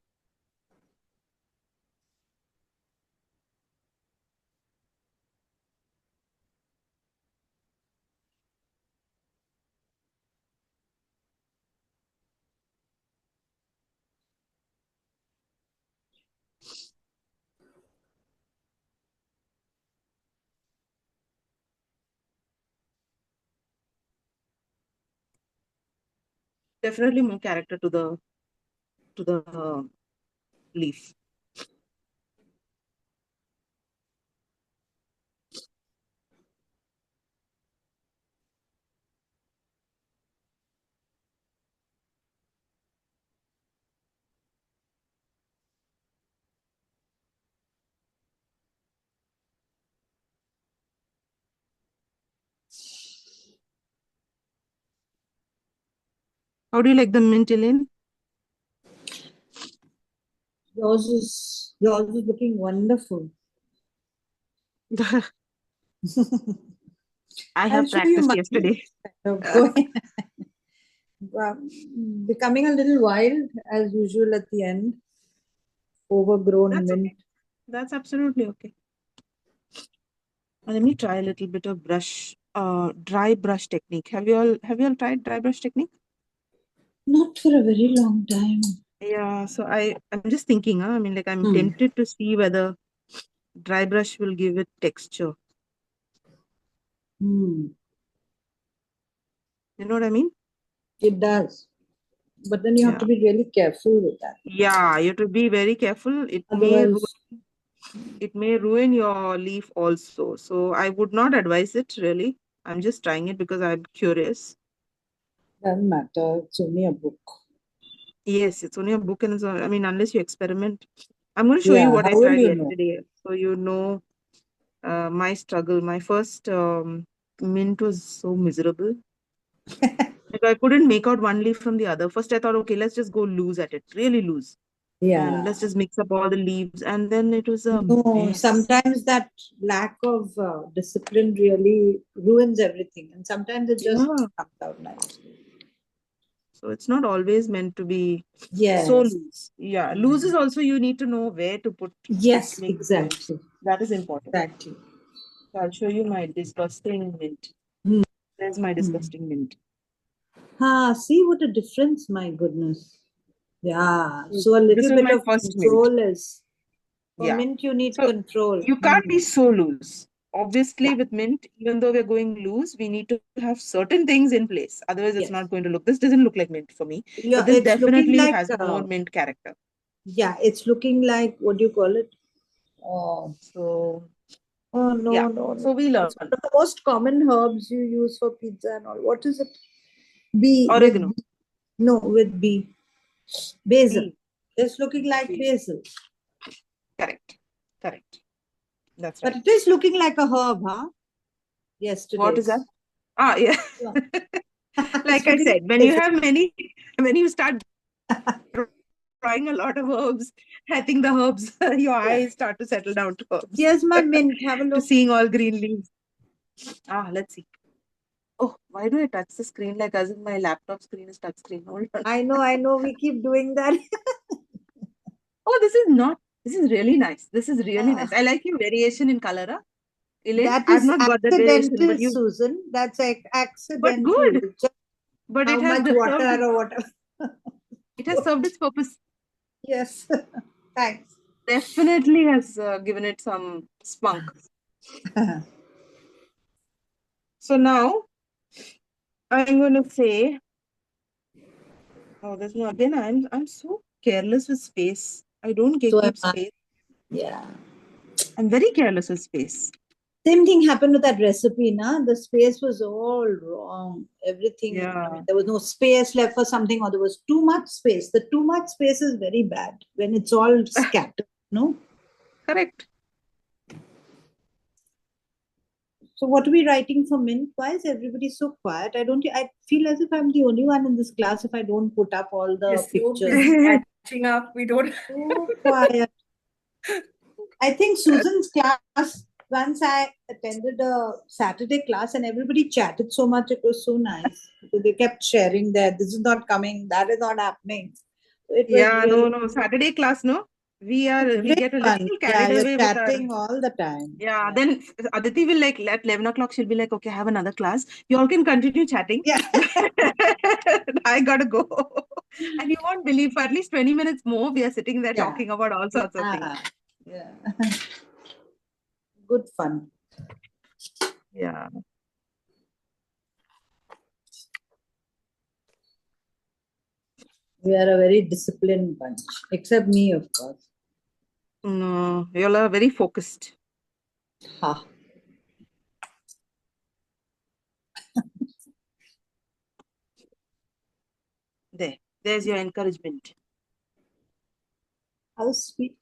Definitely more character to the leaf. How do you like the mint, Elaine? Yours is looking wonderful. I I'll have show you practiced mine. yesterday. Becoming a little wild as usual at the end. Overgrown That's mint. okay. That's absolutely okay. Let me try a little bit of dry brush technique. Have you all tried dry brush technique? Not for a very long time. Yeah, so I'm just thinking, I mean, like I'm tempted to see whether dry brush will give it texture. Hmm. You know what I mean? It does. But then you have Yeah. to be really careful with that. Yeah, you have to be very careful. Otherwise, it may ruin your leaf also. So I would not advise it really. I'm just trying it because I'm curious. Doesn't matter. It's only a book. Yes, it's only a book, and I mean, unless you experiment. I'm going to show you Yeah. what How I will tried you know? yesterday, so you know my struggle. My first mint was so miserable. Like I couldn't make out one leaf from the other. First, I thought, okay, let's just go loose at it, really loose, and Yeah. let's just mix up all the leaves. And then it was a No, mess. sometimes that lack of discipline really ruins everything, and sometimes it just Yeah. comes out nicely. So it's not always meant to be so Yes. loose. Yeah, loose is also you need to know where to put Yes, to make it loose. exactly. That is important. Exactly. So I'll show you my disgusting mint. Hmm. There's my disgusting mint. Ah, see what a difference, my goodness. Yeah. So So a this little was bit my of first mint. control is for Yeah. mint you need So control. you can't be so loose. Obviously, Yeah. with mint, even though we're going loose, we need to have certain things in place. Otherwise, it's Yes. not going to look. This doesn't look like mint for me, Yeah, but this it's looking definitely like has more mint character. yeah, it's looking like what do you call it? Oh, So oh no, yeah. no, no. So we learn It's one of the most common herbs you use for pizza and all. What is it? B with oregano. B. No, with B. Basil. B. It's looking like B. basil. Correct. Correct. That's But right. it is looking like a herb, huh? What is that? Yesterday's. Ah, yeah. Yeah. It's Like I looking said, like when you basil. have many, when you start trying a lot of herbs, I think the herbs, your Yeah. eyes start to settle down to herbs, Here's my mint. Have a to look. seeing all green leaves. Ah, let's see. Oh, why do I touch the screen like as if my laptop screen is touch screen? Hold on. I know. We keep doing that. Oh, this is not. This is really nice. This is really Uh, nice. I like your variation in color, huh? Elaine, that I've is not got that variation, accidental, Susan. That's but accidental. good. It's just But how it has much served. water or whatever. It has served its purpose. Yes. Thanks. Definitely has given it some spunk. So now I'm going to say, oh, there's no again. I'm so careless with space. I don't So am keep I. space. Yeah. I'm very careless with space. Same thing happened with that recipe, na? The space was all wrong. Everything, I mean, Yeah, there was no space left for something, or there was too much space. The too much space is very bad when it's all scattered, no? correct. So what are we writing for mint? Why is everybody so quiet? I feel as if I'm the only one in this class if I don't put up all the Yes, so pictures. busy catching up. We don't. So quiet. I think Susan's class, once I attended a Saturday class and everybody chatted so much, it was so nice. Because they kept sharing that this is not coming, that is not happening. It was Yeah, really no. Saturday class, no. We great get a fun. little Yeah, carried you're away with our. chatting all the time. Yeah, Yeah. then Aditi will like at 11 o'clock, she'll be like, okay, I have another class. You all can continue chatting. Yeah. I gotta go. And you won't believe for at least 20 minutes more, we are sitting there Yeah. talking about all sorts of things. Yeah. Good fun. Yeah. We are a very disciplined bunch, except me, of course. No, you all are very focused. Ha. There's your encouragement. How sweet.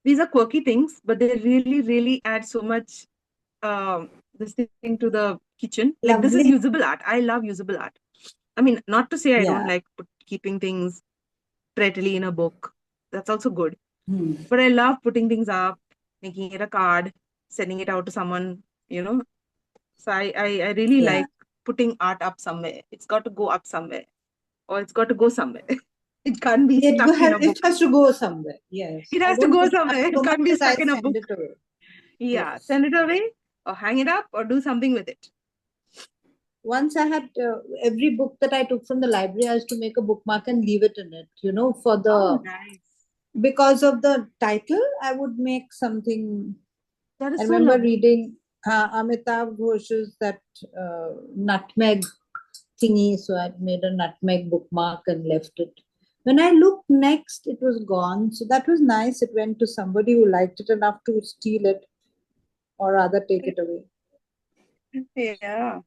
These are quirky things, but they really, really add so much this thing to the kitchen. Like this is Lovely. usable art. I love usable art. I mean, not to say I don't Yeah. like keeping things prettily in a book. That's also good. Hmm. But I love putting things up, making it a card, sending it out to someone, you know. So I really Yeah. like putting art up somewhere. It's got to go up somewhere, or it's got to go somewhere. It can't be stuck in a It book. has to go somewhere. Yes. It I has to don't go put up somewhere. It so much can't be as I stuck in a send book. it away. Yeah, Yes. send it away or hang it up or do something with it. Once I had every book that I took from the library, I used to make a bookmark and leave it in it, for Oh, the, nice. because of the title, I would make something. That I is so remember lovely. reading Amitav Ghosh's that nutmeg thingy, so I made a nutmeg bookmark and left it. When I looked next, it was gone. So that was nice. It went to somebody who liked it enough to steal it or rather take it away. Yeah.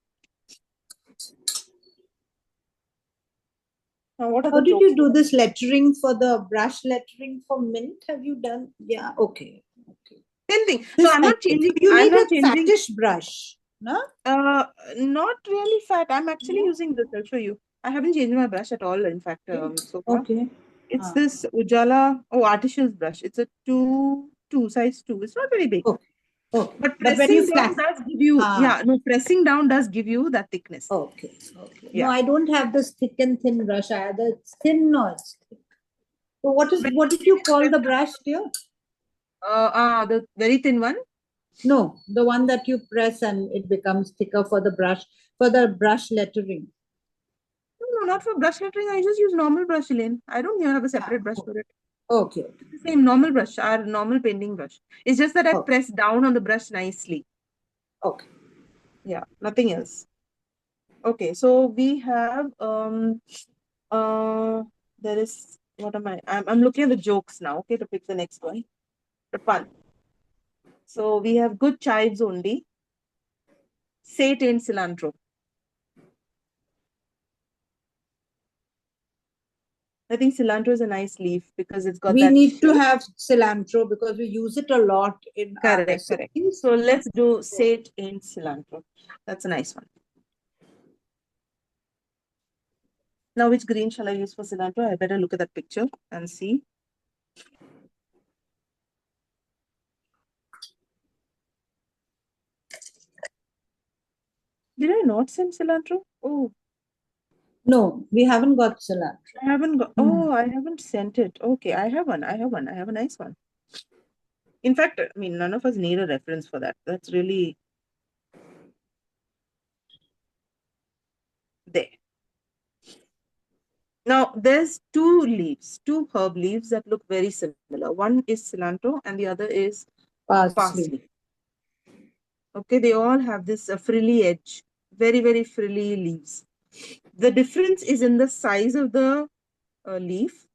Now, what are How the did jokes? you do this lettering for the brush lettering for Mint? Have you done? Yeah, okay. Okay. Same thing. So This I'm I not think. changing. You I'm need not a changing. fattish brush, no? Not really fat. I'm actually No? using this. I'll show you. I haven't changed my brush at all. In fact, so far. Okay. It's this Ujala, artificial brush. It's a size 2. It's not very big. Okay. Okay. But But when you pressing down flat. does give you, Ah. pressing down does give you that thickness. Okay. Okay. Yeah. No, I don't have this thick and thin brush either. It's thin or it's thick. So what did you call the brush, dear? The very thin one. No, the one that you press and it becomes thicker for the brush lettering. No, not for brush lettering. I just use normal brush, Elaine. I don't even have a separate brush for it. Okay. It's the same normal brush, our normal painting brush. It's just that I Okay. press down on the brush nicely. Okay. Yeah, nothing else. Okay, so we have there is, what am I'm looking at the jokes now, okay, to pick the next one. The fun. So we have good chives only. Say it in cilantro. I think cilantro is a nice leaf because it's got We that need to shape. have cilantro because we use it a lot in our Correct. recipes. So let's do say it in cilantro. That's a nice one. Now, which green shall I use for cilantro? I better look at that picture and see. Did I not send cilantro? Oh, No, we haven't got cilantro. I haven't got. Oh, I haven't sent it. Okay, I have one. I have a nice one. In fact, I mean, none of us need a reference for that. That's really there. Now, there's two herb leaves that look very similar. One is cilantro and the other is parsley. Okay, they all have this frilly edge, very, very frilly leaves. The difference is in the size of the leaf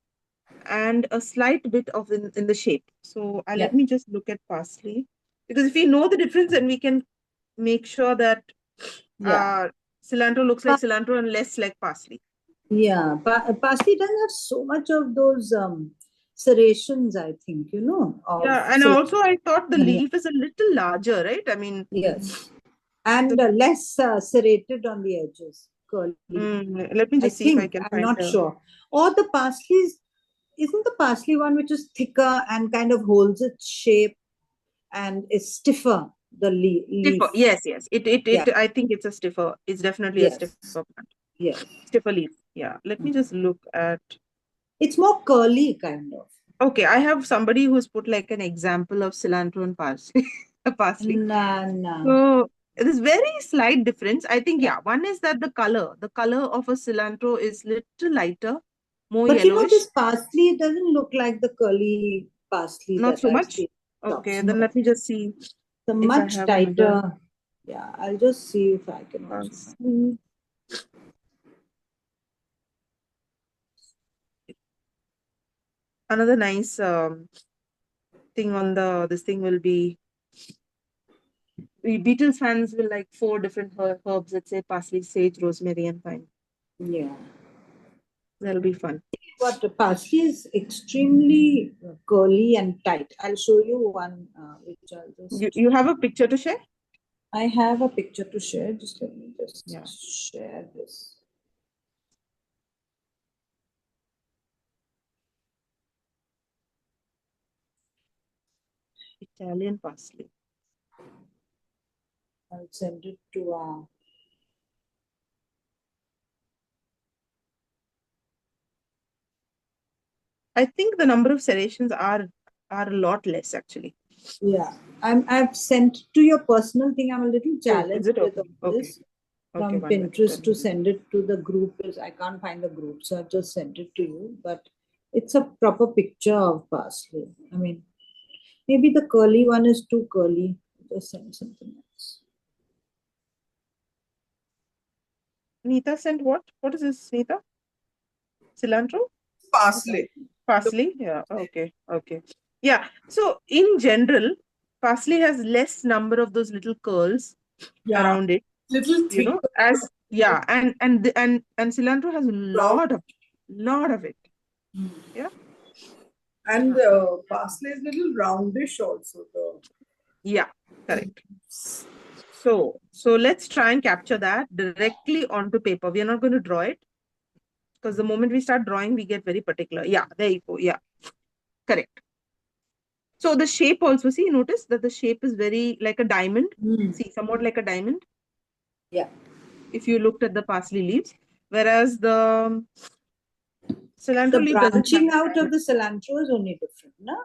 and a slight bit of in the shape. So let me just look at parsley, because if we know the difference, then we can make sure that cilantro looks like cilantro and less like parsley. Yeah, parsley doesn't have so much of those serrations, I think, Yeah, and also I thought the leaf is a little larger, right? I mean, yes, and less serrated on the edges, curly. Let me I just see if I think, can I'm find not sure. Or the parsley's, isn't the parsley one which is thicker and kind of holds its shape and is stiffer, the leaf? Stiffer. Yes. It Yeah. I think it's a stiffer. It's definitely a stiffer plant. Yes. Stiffer leaf. Yeah. Let me just look at. It's more curly, kind of. Okay, I have somebody who's put like an example of cilantro and parsley. Parsley. No. So there's very slight difference. I think, one is that the color of a cilantro is little lighter, more But yellowish. this parsley doesn't look like the curly parsley Not that so I've much. seen. Okay, then let me just see It's if much I have tighter. another. Yeah, I'll just see if I can also find. Another nice thing on this thing will be, Beatles fans will like 4 different herbs. Let's say parsley, sage, rosemary, and thyme. Yeah. That'll be fun. But the parsley is extremely curly and tight. I'll show you one which I'll just. You have a picture to share? I have a picture to share. Just let me just share this. Italian parsley. I'll send it to I think the number of serrations are a lot less actually. Yeah, I've sent to your personal thing. I'm a little challenged with all this from Pinterest to send it to the group. I can't find the group, so I've just sent it to you. But it's a proper picture of parsley. I mean, maybe the curly one is too curly. Just send something else. Neeta sent what? What is this, Neeta? Cilantro? Parsley. Parsley? Yeah, okay. Yeah, so in general, parsley has less number of those little curls around it. Little thick. And cilantro has a lot of it. Yeah. And parsley is little roundish also. Yeah, correct. So let's try and capture that directly onto paper. We are not going to draw it because the moment we start drawing, we get very particular. Yeah, there you go. Yeah, correct. So the shape also, see, notice that the shape is very like a diamond. See, somewhat like a diamond. Yeah. If you looked at the parsley leaves, whereas the cilantro The leaf doesn't branching have out of the cilantro is only different, no?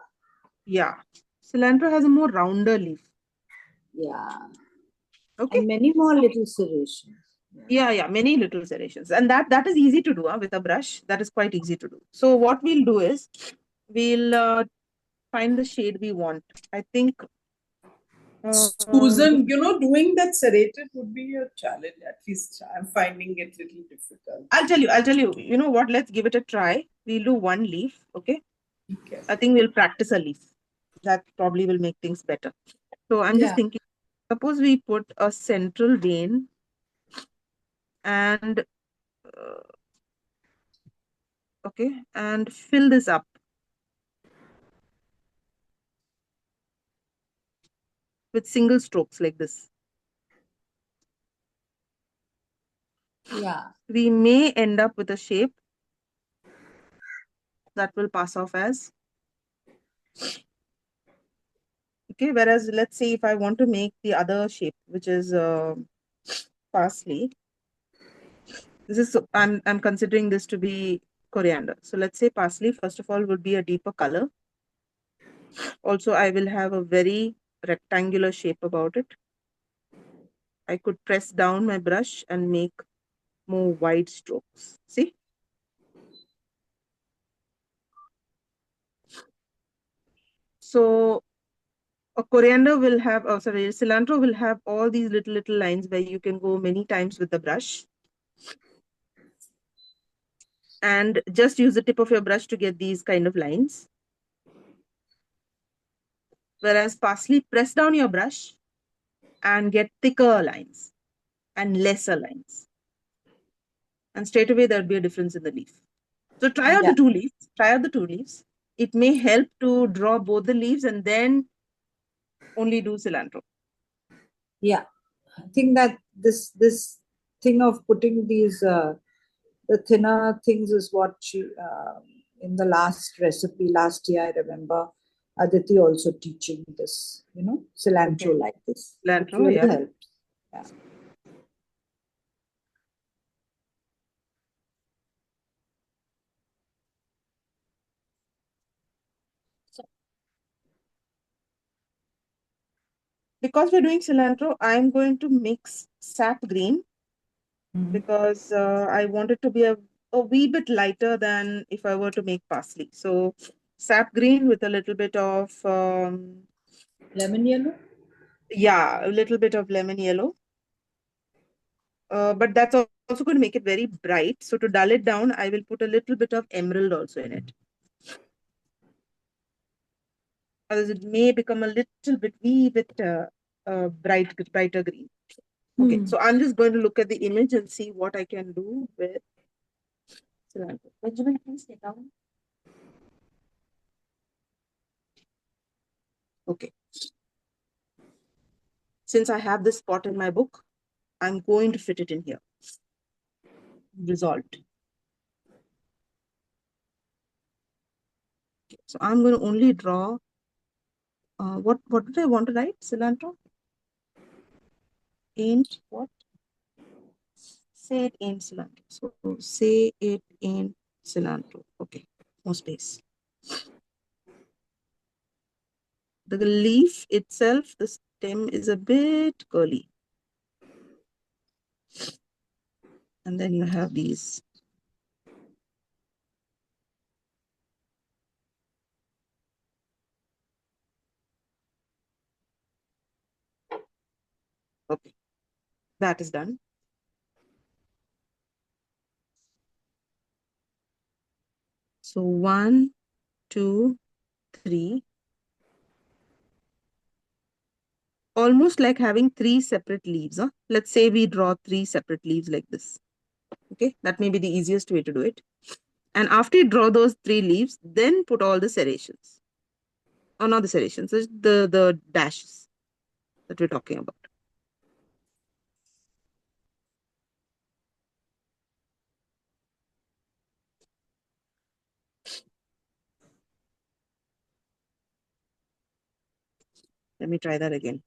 Yeah, cilantro has a more rounder leaf. Yeah. Okay. And many more little serrations. Yeah, many little serrations, and that is easy to do with a brush. That is quite easy to do. So what we'll do is we'll find the shade we want. I think Susan, doing that serrated would be a challenge. At least I'm finding it a little difficult. I'll tell you. You know what? Let's give it a try. We'll do one leaf. Okay. Okay. I think we'll practice a leaf. That probably will make things better. So I'm just thinking. Suppose we put a central vein and okay, and fill this up with single strokes like this. Yeah. We may end up with a shape that will pass off as okay. Whereas let's say if I want to make the other shape, which is parsley, this is I'm considering this to be coriander. So let's say parsley first of all would be a deeper color. Also, I will have a very rectangular shape about it. I could press down my brush and make more wide strokes. See? So a coriander will have, oh sorry, cilantro will have all these little lines where you can go many times with the brush. And just use the tip of your brush to get these kind of lines. Whereas parsley, press down your brush and get thicker lines and lesser lines. And straight away there'll be a difference in the leaf. So try out the two leaves. Try out the two leaves. It may help to draw both the leaves and then only do cilantro. Yeah. I think that this thing of putting these the thinner things is what she in the last recipe last year, I remember Aditi also teaching this, cilantro like this. Cilantro, it really yeah. helps. Yeah. Because we're doing cilantro, I'm going to mix sap green because I want it to be a wee bit lighter than if I were to make parsley. So sap green with a little bit of Lemon yellow? Yeah, a little bit of lemon yellow. But that's also going to make it very bright. So to dull it down, I will put a little bit of emerald also in it. Otherwise, it may become a wee bit brighter green. Okay, so I'm just going to look at the image and see what I can do with cilantro. Benjamin, please get down. Okay. Since I have this spot in my book, I'm going to fit it in here. Resolved. Okay, so I'm going to only draw. What did I want to write? Cilantro? Ain't what? Say it in cilantro. So say it in cilantro. Okay, no space. The leaf itself, the stem is a bit curly. And then you have these. Okay, that is done. So 1, 2, 3. almost like having three separate leaves. Huh? Let's say we draw three separate leaves like this. Okay, that may be the easiest way to do it. And after you draw those three leaves, then put all the serrations. Or not the serrations, the dashes that we're talking about. Let me try that again.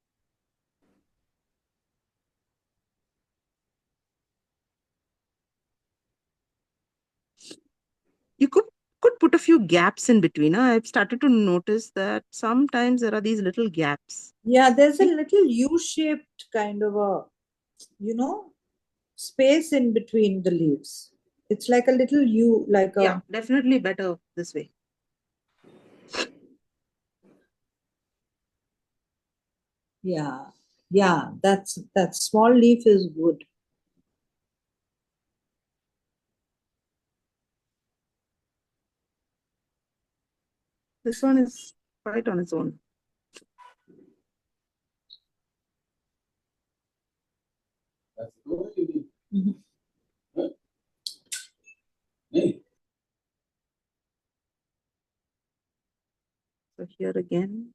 You could put a few gaps in between. I've started to notice that sometimes there are these little gaps. Yeah, there's a little U-shaped kind of a, space in between the leaves. It's like a little U, like a. Yeah, definitely better this way. Yeah, yeah, that small leaf is good. This one is quite on its own. Mhm. So here again.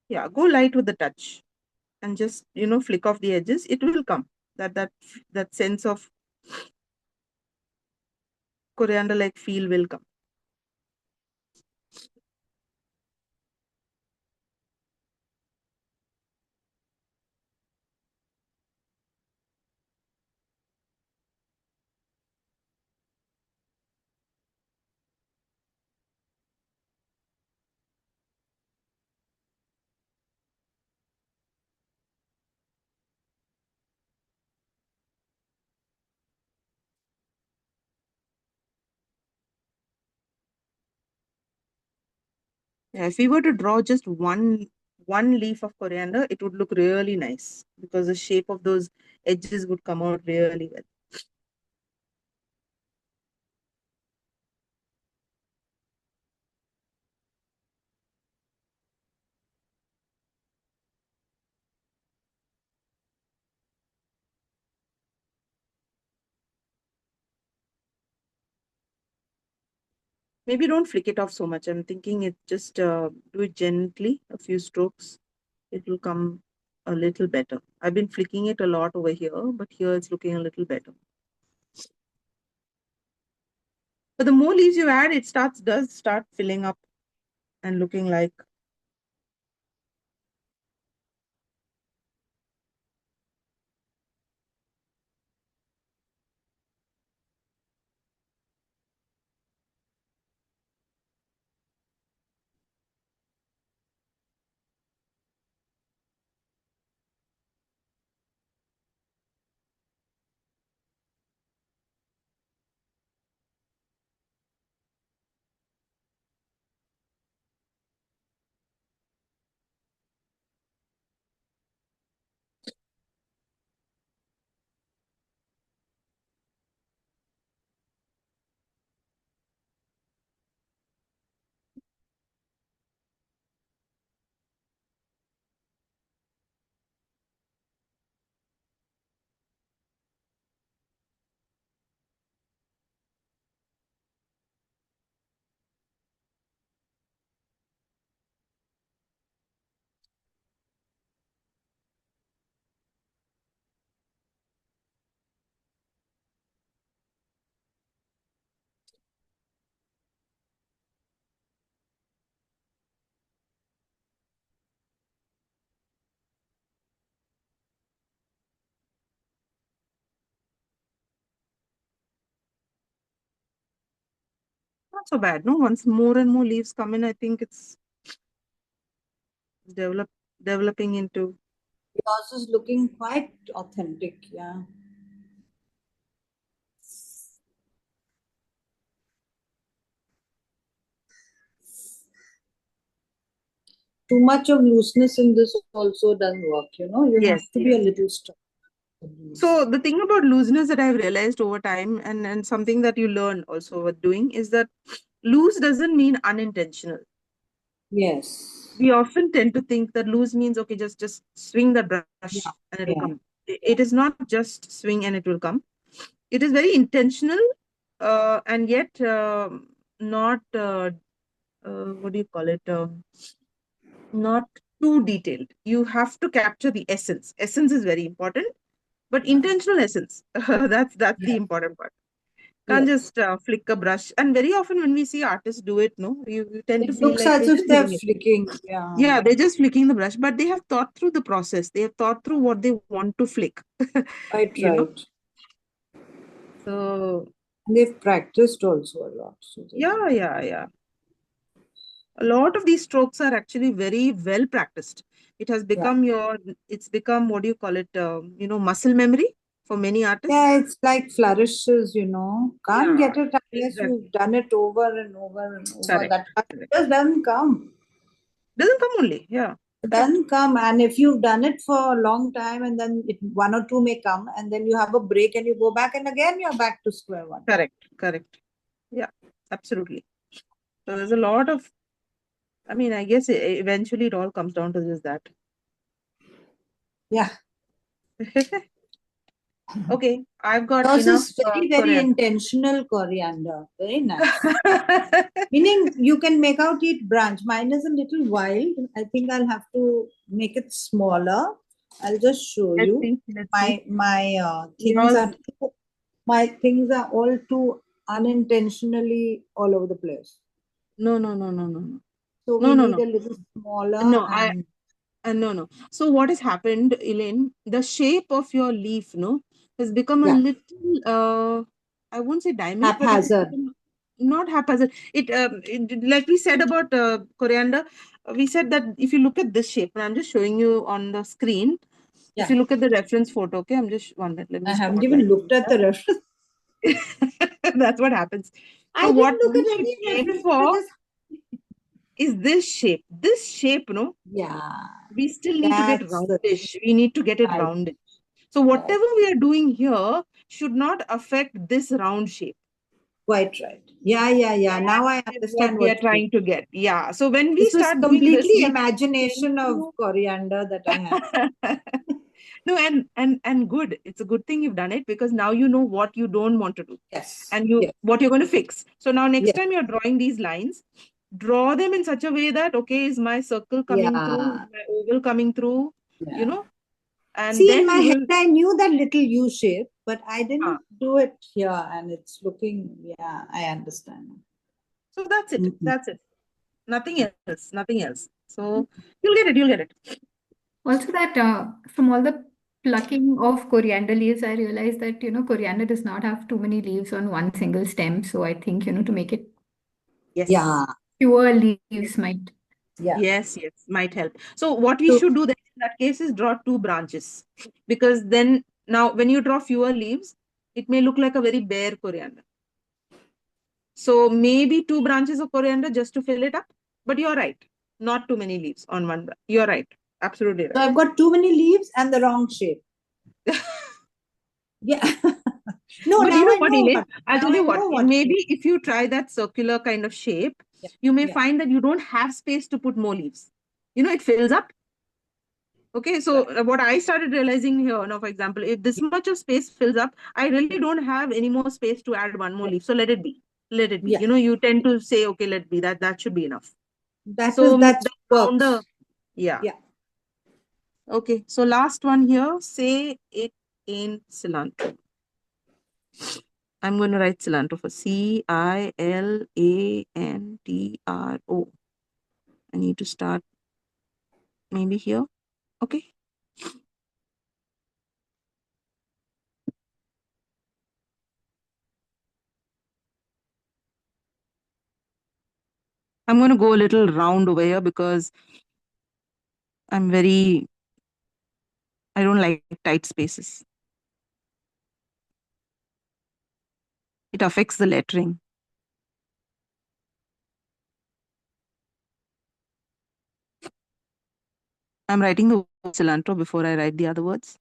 Yeah, go light with the touch and just, flick off the edges. It will come. That sense of coriander-like feel will come. Yeah, if we were to draw just one leaf of coriander, it would look really nice because the shape of those edges would come out really well. Maybe don't flick it off so much. I'm thinking it just do it gently, a few strokes. It will come a little better. I've been flicking it a lot over here, but here it's looking a little better. But the more leaves you add, it does start filling up and looking like. Not so bad, no? Once more and more leaves come in, I think it's developing into. Yours is looking quite authentic, yeah. Too much of looseness in this also doesn't work, you know. You have Yes, to be a yes. little strong. So the thing about looseness that I've realized over time, and something that you learn also with doing, is that loose doesn't mean unintentional. Yes. We often tend to think that loose means okay, just swing the brush Yeah. and it'll Yeah. come. It is not just swing and it will come. It is very intentional, and yet not what do you call it? Not too detailed. You have to capture the essence. Essence is very important, but Yeah. intentional essence. That's the Yes. important part. Can't Yes. just flick a brush. And very often when we see artists do it, no, you tend to It feel looks like as they're if just they're doing it. flicking. Yeah. Yeah, they're just flicking the brush, but they have thought through the process. They have thought through what they want to flick. Quite you know. right. So And they've practiced also a lot. So they yeah, yeah, yeah. A lot of these strokes are actually very well practiced. It has yeah. become it's become, what do you call it? Muscle memory for many artists. Yeah, it's like flourishes, you know. Can't Yeah, get it unless exactly. you've done it over and over and over. Correct. That flourish Correct. just doesn't come. Doesn't come only. Yeah. Correct. Doesn't come. And if you've done it for a long time and then one or two may come and then you have a break and you go back and again you're back to square one. Correct. Correct. Yeah. Absolutely. So there's a lot of. I mean, I guess eventually it all comes down to just that. Yeah. Okay, I've got Yours enough is very, very coriander. intentional coriander. Very nice. Meaning you can make out each branch. Mine is a little wild. I think I'll have to make it smaller. I'll just show Let's you. see. Let's see. My things Yours. are all too unintentionally all over the place. No, no, no, no, no, no. So No, we no, need no. a little smaller No, and no, no. So what has happened, Elaine? The shape of your leaf, no, has become a yeah, little. I won't say diamond, but it has haphazard. become not haphazard. Like we said about coriander, we said that if you look at this shape, and I'm just showing you on the screen. If Yeah, you look at the reference photo, okay, I'm just 1 minute. Let me I just haven't come out even like looked at the reference. That's what happens. I So what didn't look we at should any aim reference. I for just is this shape. This shape, no, yeah, we still need to get that's the roundish. We need to get it right, rounded. So right. whatever we are doing here should not affect this round shape. Quite right. Yeah, yeah, yeah. That Now I is what understand we what are you mean. trying to get. Yeah. So when we This was start doing this, completely we tend imagination of to coriander that I have. no, and good. It's a good thing you've done it because now you know what you don't want to do Yes, and you yes, what you're going to fix. So now next yes, time you're drawing these lines, draw them in such a way that okay, is my circle coming through, is yeah, my oval coming through, you yeah. know, and See, in then my you head, will. I knew that little U shape, but I Ah, didn't do it here, and it's looking. Yeah, I understand. so that's it. Mhm. That's it. Nothing else. Nothing else. So you'll get it. You'll get it. Also, that from all the plucking of coriander leaves, I realized that, coriander does not have too many leaves on one single stem. So I think, to make it Yes. Yeah, fewer leaves might. yeah. Yes. Yes. Might help. So what we So should do then in that case is draw two branches because then now when you draw fewer leaves, it may look like a very bare coriander. So maybe two branches of coriander just to fill it up. But you're right. Not too many leaves on one branch. You're right. Absolutely So right. I've got too many leaves and the wrong shape. Yeah. No, But you now know I what, know Elaine? what. I'll Now tell I you what. know what you Maybe mean. if you try that circular kind of shape, Yeah. you may Yeah. find that you don't have space to put more leaves. It fills up. Okay, so Right. what I started realizing here, now, for example, if this Yeah. much of space fills up, I really don't have any more space to add one more Yeah. leaf. So let it be. Let it be. Yeah. You tend to say, okay, let be. That should be enough. That So is that the founder, works. yeah. Yeah. Okay, so last one here, say it in cilantro. I'm going to write cilantro for Cilantro. I need to start maybe here. Okay. I'm going to go a little round over here because I don't like tight spaces. It affects the lettering. I'm writing the word cilantro before I write the other words.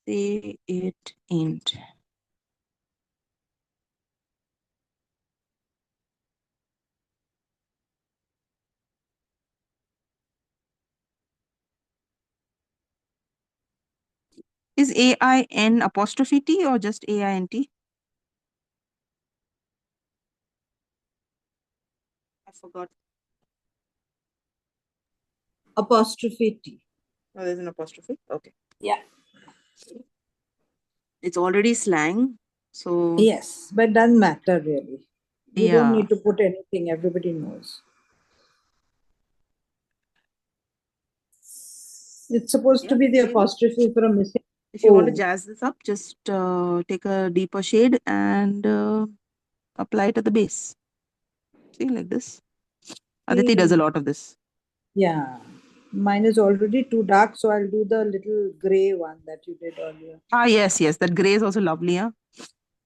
Say it ain't. Is AIN apostrophe T or just AINT? I forgot. Apostrophe T. Oh, there's an apostrophe. Okay. Yeah. It's already slang. So Yes, but doesn't matter really. You don't yeah. need to put anything, everybody knows. It's supposed to Yeah, be the same. apostrophe for a missing If you want to O. jazz this up, just take a deeper shade and apply it at the base. See, like this. Aditi does a lot of this. Yeah. Mine is already too dark, so I'll do the little gray one that you did earlier. Ah, yes. That gray is also lovely. Yeah?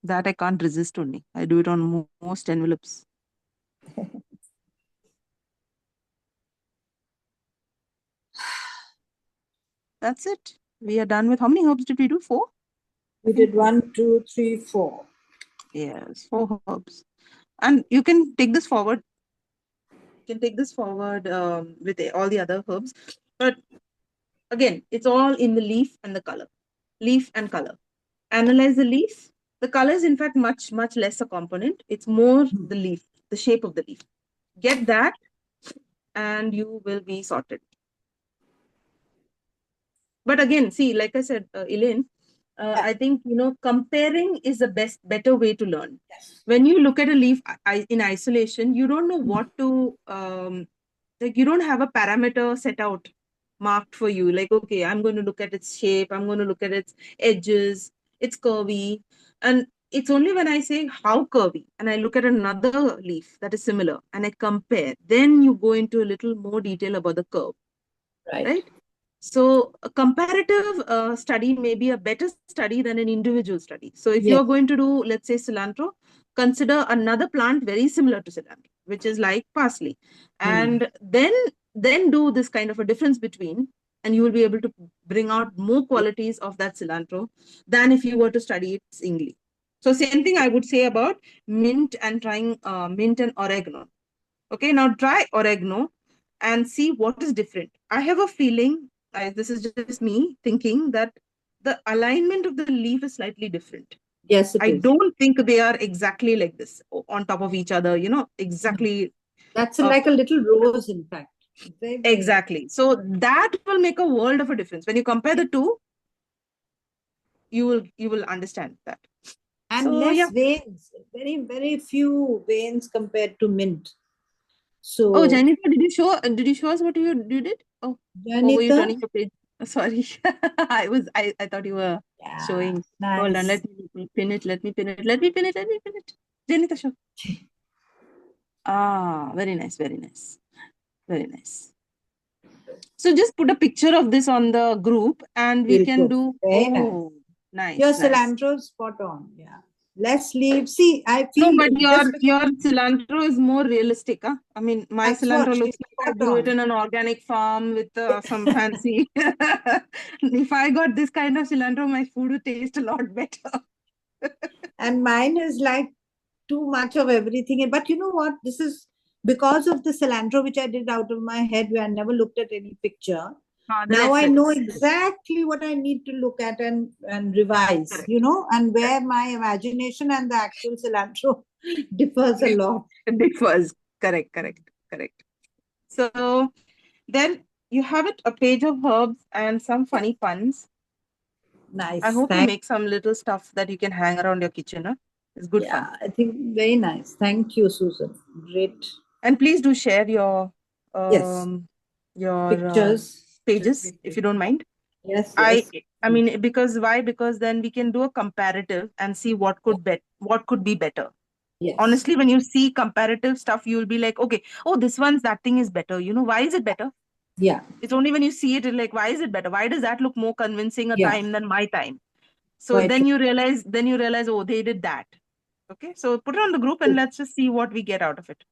That I can't resist only. I do it on most envelopes. That's it. We are done with how many herbs did we do? 4? We think did 1, 2, 3, 4. Yes, 4 herbs. And you can take this forward. You can take this forward with all the other herbs. But again, it's all in the leaf and the color. Leaf and color. Analyze the leaf. The color is in fact much, much less a component. It's more the leaf, the shape of the leaf. Get that and you will be sorted. But again, see, like I said, Elaine, I think, comparing is the better way to learn. Yes. When you look at a leaf in isolation, you don't know what to, like, you don't have a parameter set out marked for you. Like, okay, I'm going to look at its shape, I'm going to look at its edges, it's curvy. And it's only when I say how curvy and I look at another leaf that is similar and I compare, then you go into a little more detail about the curve, right? So a comparative study may be a better study than an individual study. So if you're going to do, let's say, cilantro, consider another plant very similar to cilantro, which is like parsley. And then do this kind of a difference between, and you will be able to bring out more qualities of that cilantro than if you were to study it singly. So same thing I would say about mint and trying mint and oregano. Okay, now try oregano and see what is different. I have a feeling, this is just me thinking, that the alignment of the leaf is slightly different. Yes, it I is. don't think they are exactly like this on top of each other, exactly. That's like a little rose, in fact. Very, very Exactly. So that will make a world of a difference. When you compare the two, you will understand that. And So less yeah. veins, very, very few veins compared to mint. Oh, So, Jennifer, did you show us what you did? Oh, were you Janita, turning the page? Sorry. I thought you were showing. Hold on, nice. let me pin it. Jennifer, show. Ah, very nice, very nice. Very nice. So just put a picture of this on the group and we We'll can put. do. Very nice. Oh, nice, Your nice. cilantro is spot on. Yeah. Less leaves. See, I No, feel but just your cilantro is more realistic. Huh? I mean, my that's what cilantro looks she's like I spot grew it on. in an organic farm with some fancy. If I got this kind of cilantro, my food would taste a lot better. And mine is like too much of everything. But you know what? This is because of the cilantro, which I did out of my head, where I never looked at any picture. The Now I know reference. exactly what I need to look at and revise, Correct. and where my imagination and the actual cilantro differs a lot. Differs. Correct. So then you have it, a page of herbs and some funny puns. Nice. I hope you Thank make some little stuff that you can hang around your kitchen. Huh? It's good fun. Yeah, I think very nice. Thank you, Susan. Great. And please do share your Yes. Pictures. pages if you don't mind. Yes, I yes. mean, because why? Because then we can do a comparative and see what could be better. Yes. Honestly, when you see comparative stuff, you'll be like, okay, oh, that thing is better. You know, why is it better? Yeah. It's only when you see it, you're like, why is it better? Why does that look more convincing a Yeah. time than my time? So Quite then true. you realize, oh, they did that. Okay, so put it on the group and let's just see what we get out of it.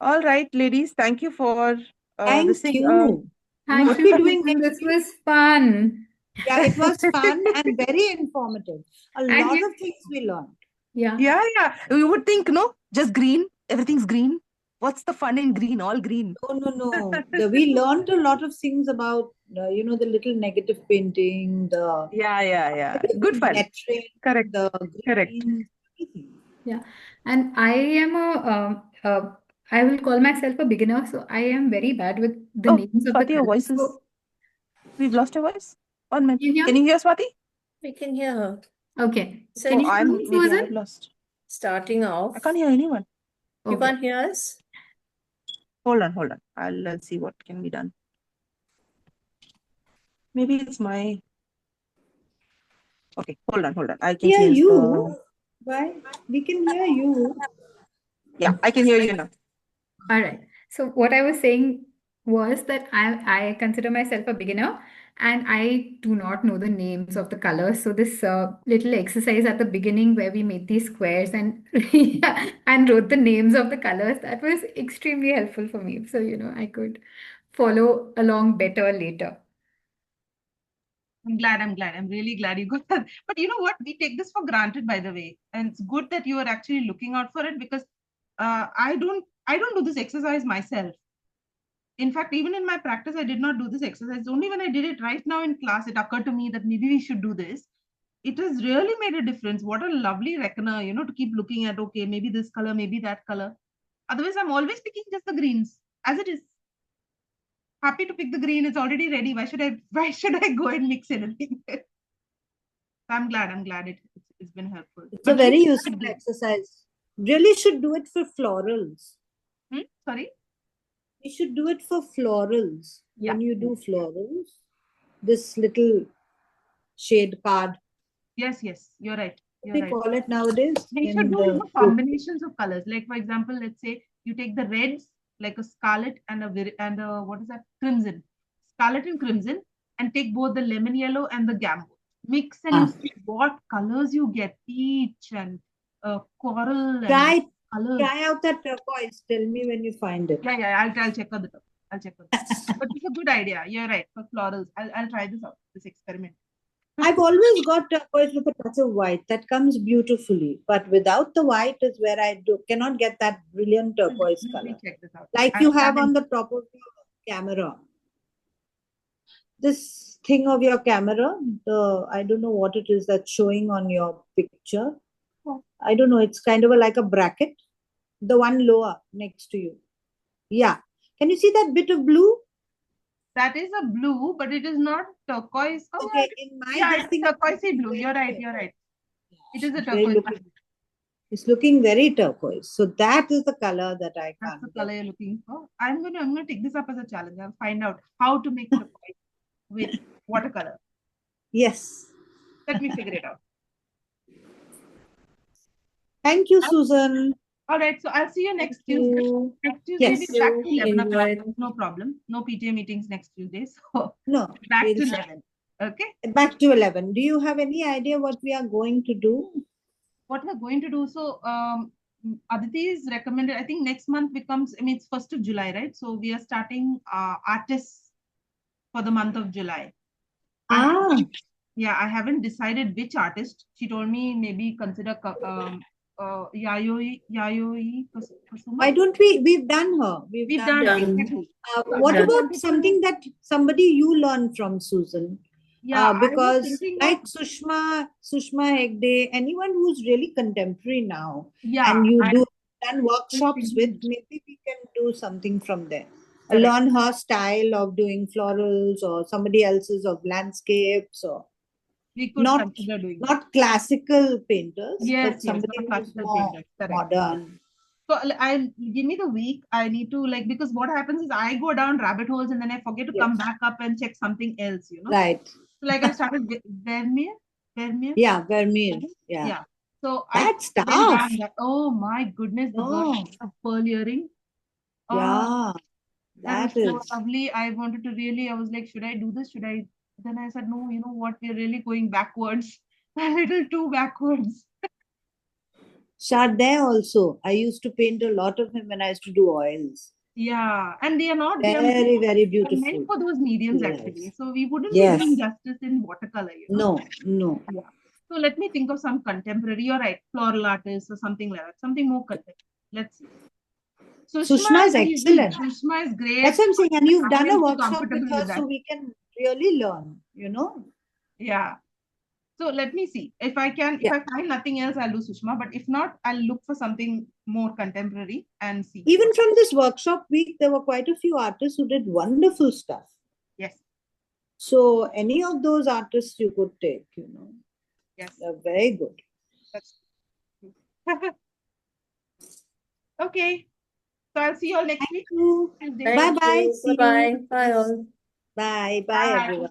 All right, ladies, thank you for Thank this thing. you. Thank What you, we doing Susan. next This was fun. Yeah, it was fun and very informative. A And lot you- of things we learned. Yeah. Yeah. You would think, no, just green. Everything's green. What's the fun in green? All green. No. We learned a lot of things about, the little negative painting, the Yeah. Good fun. lettering, Correct. the Correct. green, everything. Yeah. And I am I will call myself a beginner, so I am very bad with the names of the Swati, your colors. voice is. So, We've lost your voice. 1 minute. you hear Can me? you hear Swati? We can hear her. Okay. So Can you hear me, Maybe I've Susan? lost. starting I off, can't hear anyone. you Okay. can't hear us? Hold on. I'll see what can be done. Maybe it's my. Okay, hold on. I can Hear change you. the. Why? We can hear you. Yeah, I can hear you now. All right. So what I was saying was that I consider myself a beginner and I do not know the names of the colors. So this little exercise at the beginning where we made these squares and and wrote the names of the colors, that was extremely helpful for me. So, I could follow along better later. I'm glad. I'm really glad you got that. But you know what? We take this for granted, by the way. And it's good that you are actually looking out for it because I don't do this exercise myself. In fact, even in my practice, I did not do this exercise. Only when I did it right now in class, it occurred to me that maybe we should do this. It has really made a difference. What a lovely reckoner, to keep looking at, okay, maybe this color, maybe that color. Otherwise, I'm always picking just the greens as it is. Happy to pick the green. It's already ready. Why should I go and mix anything? I'm glad it's been helpful. It's a very useful exercise. Really should do it for florals. Sorry? We should do it for florals. Yeah. When you do florals, this little shade card. Yes, you're right. What do we call it nowadays? We should do combinations of colors. Like for example, let's say you take the reds, like a scarlet and a what is that? Crimson. Scarlet and crimson, and take both the lemon yellow and the gambo. Mix and you see what colors you get. Peach and coral and colors. Try out that turquoise. Tell me when you find it. Yeah. I'll check out the top. But it's a good idea. You're right. For florals, I'll try this out. This experiment. I've always got turquoise with a touch of white. That comes beautifully. But without the white is where I cannot get that brilliant turquoise color. Check this out. Like you have on the top of your camera. This thing of your camera, I don't know what it is that's showing on your picture. I don't know. It's kind of like a bracket. The one lower next to you. Yeah. Can you see that bit of blue? That is a blue, but it is not turquoise. Oh, okay, in my it's turquoisey blue. You're right. It is a turquoise. It's looking very turquoise. So that is the color that I can't. That's the color you're looking for. I'm gonna take this up as a challenge. I'll find out how to make turquoise with watercolor. Yes. Let me figure it out. Thank you, Susan. All right, so I'll see you next Tuesday. Next Tuesday, we're back to 11 o'clock. No problem. No PTA meetings next Tuesday. So back to 11. Okay? Back to 11. Do you have any idea what we are going to do? What we're going to do? So Aditi is recommended. I think next month becomes, it's 1st of July, right? So we are starting artists for the month of July. Yeah, I haven't decided which artist. She told me maybe consider Yayoi Kusuma. Why don't we've done her. We've done. What about something that somebody you learn from, Susan? Yeah, because like Sushma Hegde, anyone who's really contemporary now, and you done workshops with, maybe we can do something from there. Correct. learn her style of doing florals or somebody else's of landscapes, or We could not consider doing that. not classical painters, Yes, but yes, somebody not who's classical more painters. Correct. modern. So I'll give me the week. I need to like, because what happens is I go down rabbit holes and then I forget to come Yes. back up and check something else, you know. Right. So like I started Vermeer. Yeah, Vermeer. Yeah. Yeah. So I That's went tough. down that. Oh my goodness, the Oh. goddess of pearl earring. Oh, Yeah, that that was so is. lovely. I wanted to really, I was like, should I do this? Should I? Then I said, no, you know what? We're really going backwards. A little too backwards. Chardin also. I used to paint a lot of him when I used to do oils. Yeah. And they are not, they are Very, very they're meant beautiful. for those mediums Yes. actually. So we wouldn't be doing Yes. justice in watercolor, you know. No. Yeah. So let me think of some contemporary. You're right, floral artists or something like that. Something more contemporary. Let's see. Sushma is easy. excellent. Sushma is great. That's what I'm saying. And you've done I a am workshop comfortable with her, with that. so we can really learn, you know. Yeah. So let me see. If I can, if I find nothing else, I'll do Sushma. But if not, I'll look for something more contemporary and see. Even from this workshop week, there were quite a few artists who did wonderful stuff. Yes. So any of those artists you could take, you know. Yes. They're very good. That's okay. So I'll see you all next week. Tuesday. Bye-bye. Thank you. See you. Bye-bye. Bye all. Bye. Bye, Bye. everyone.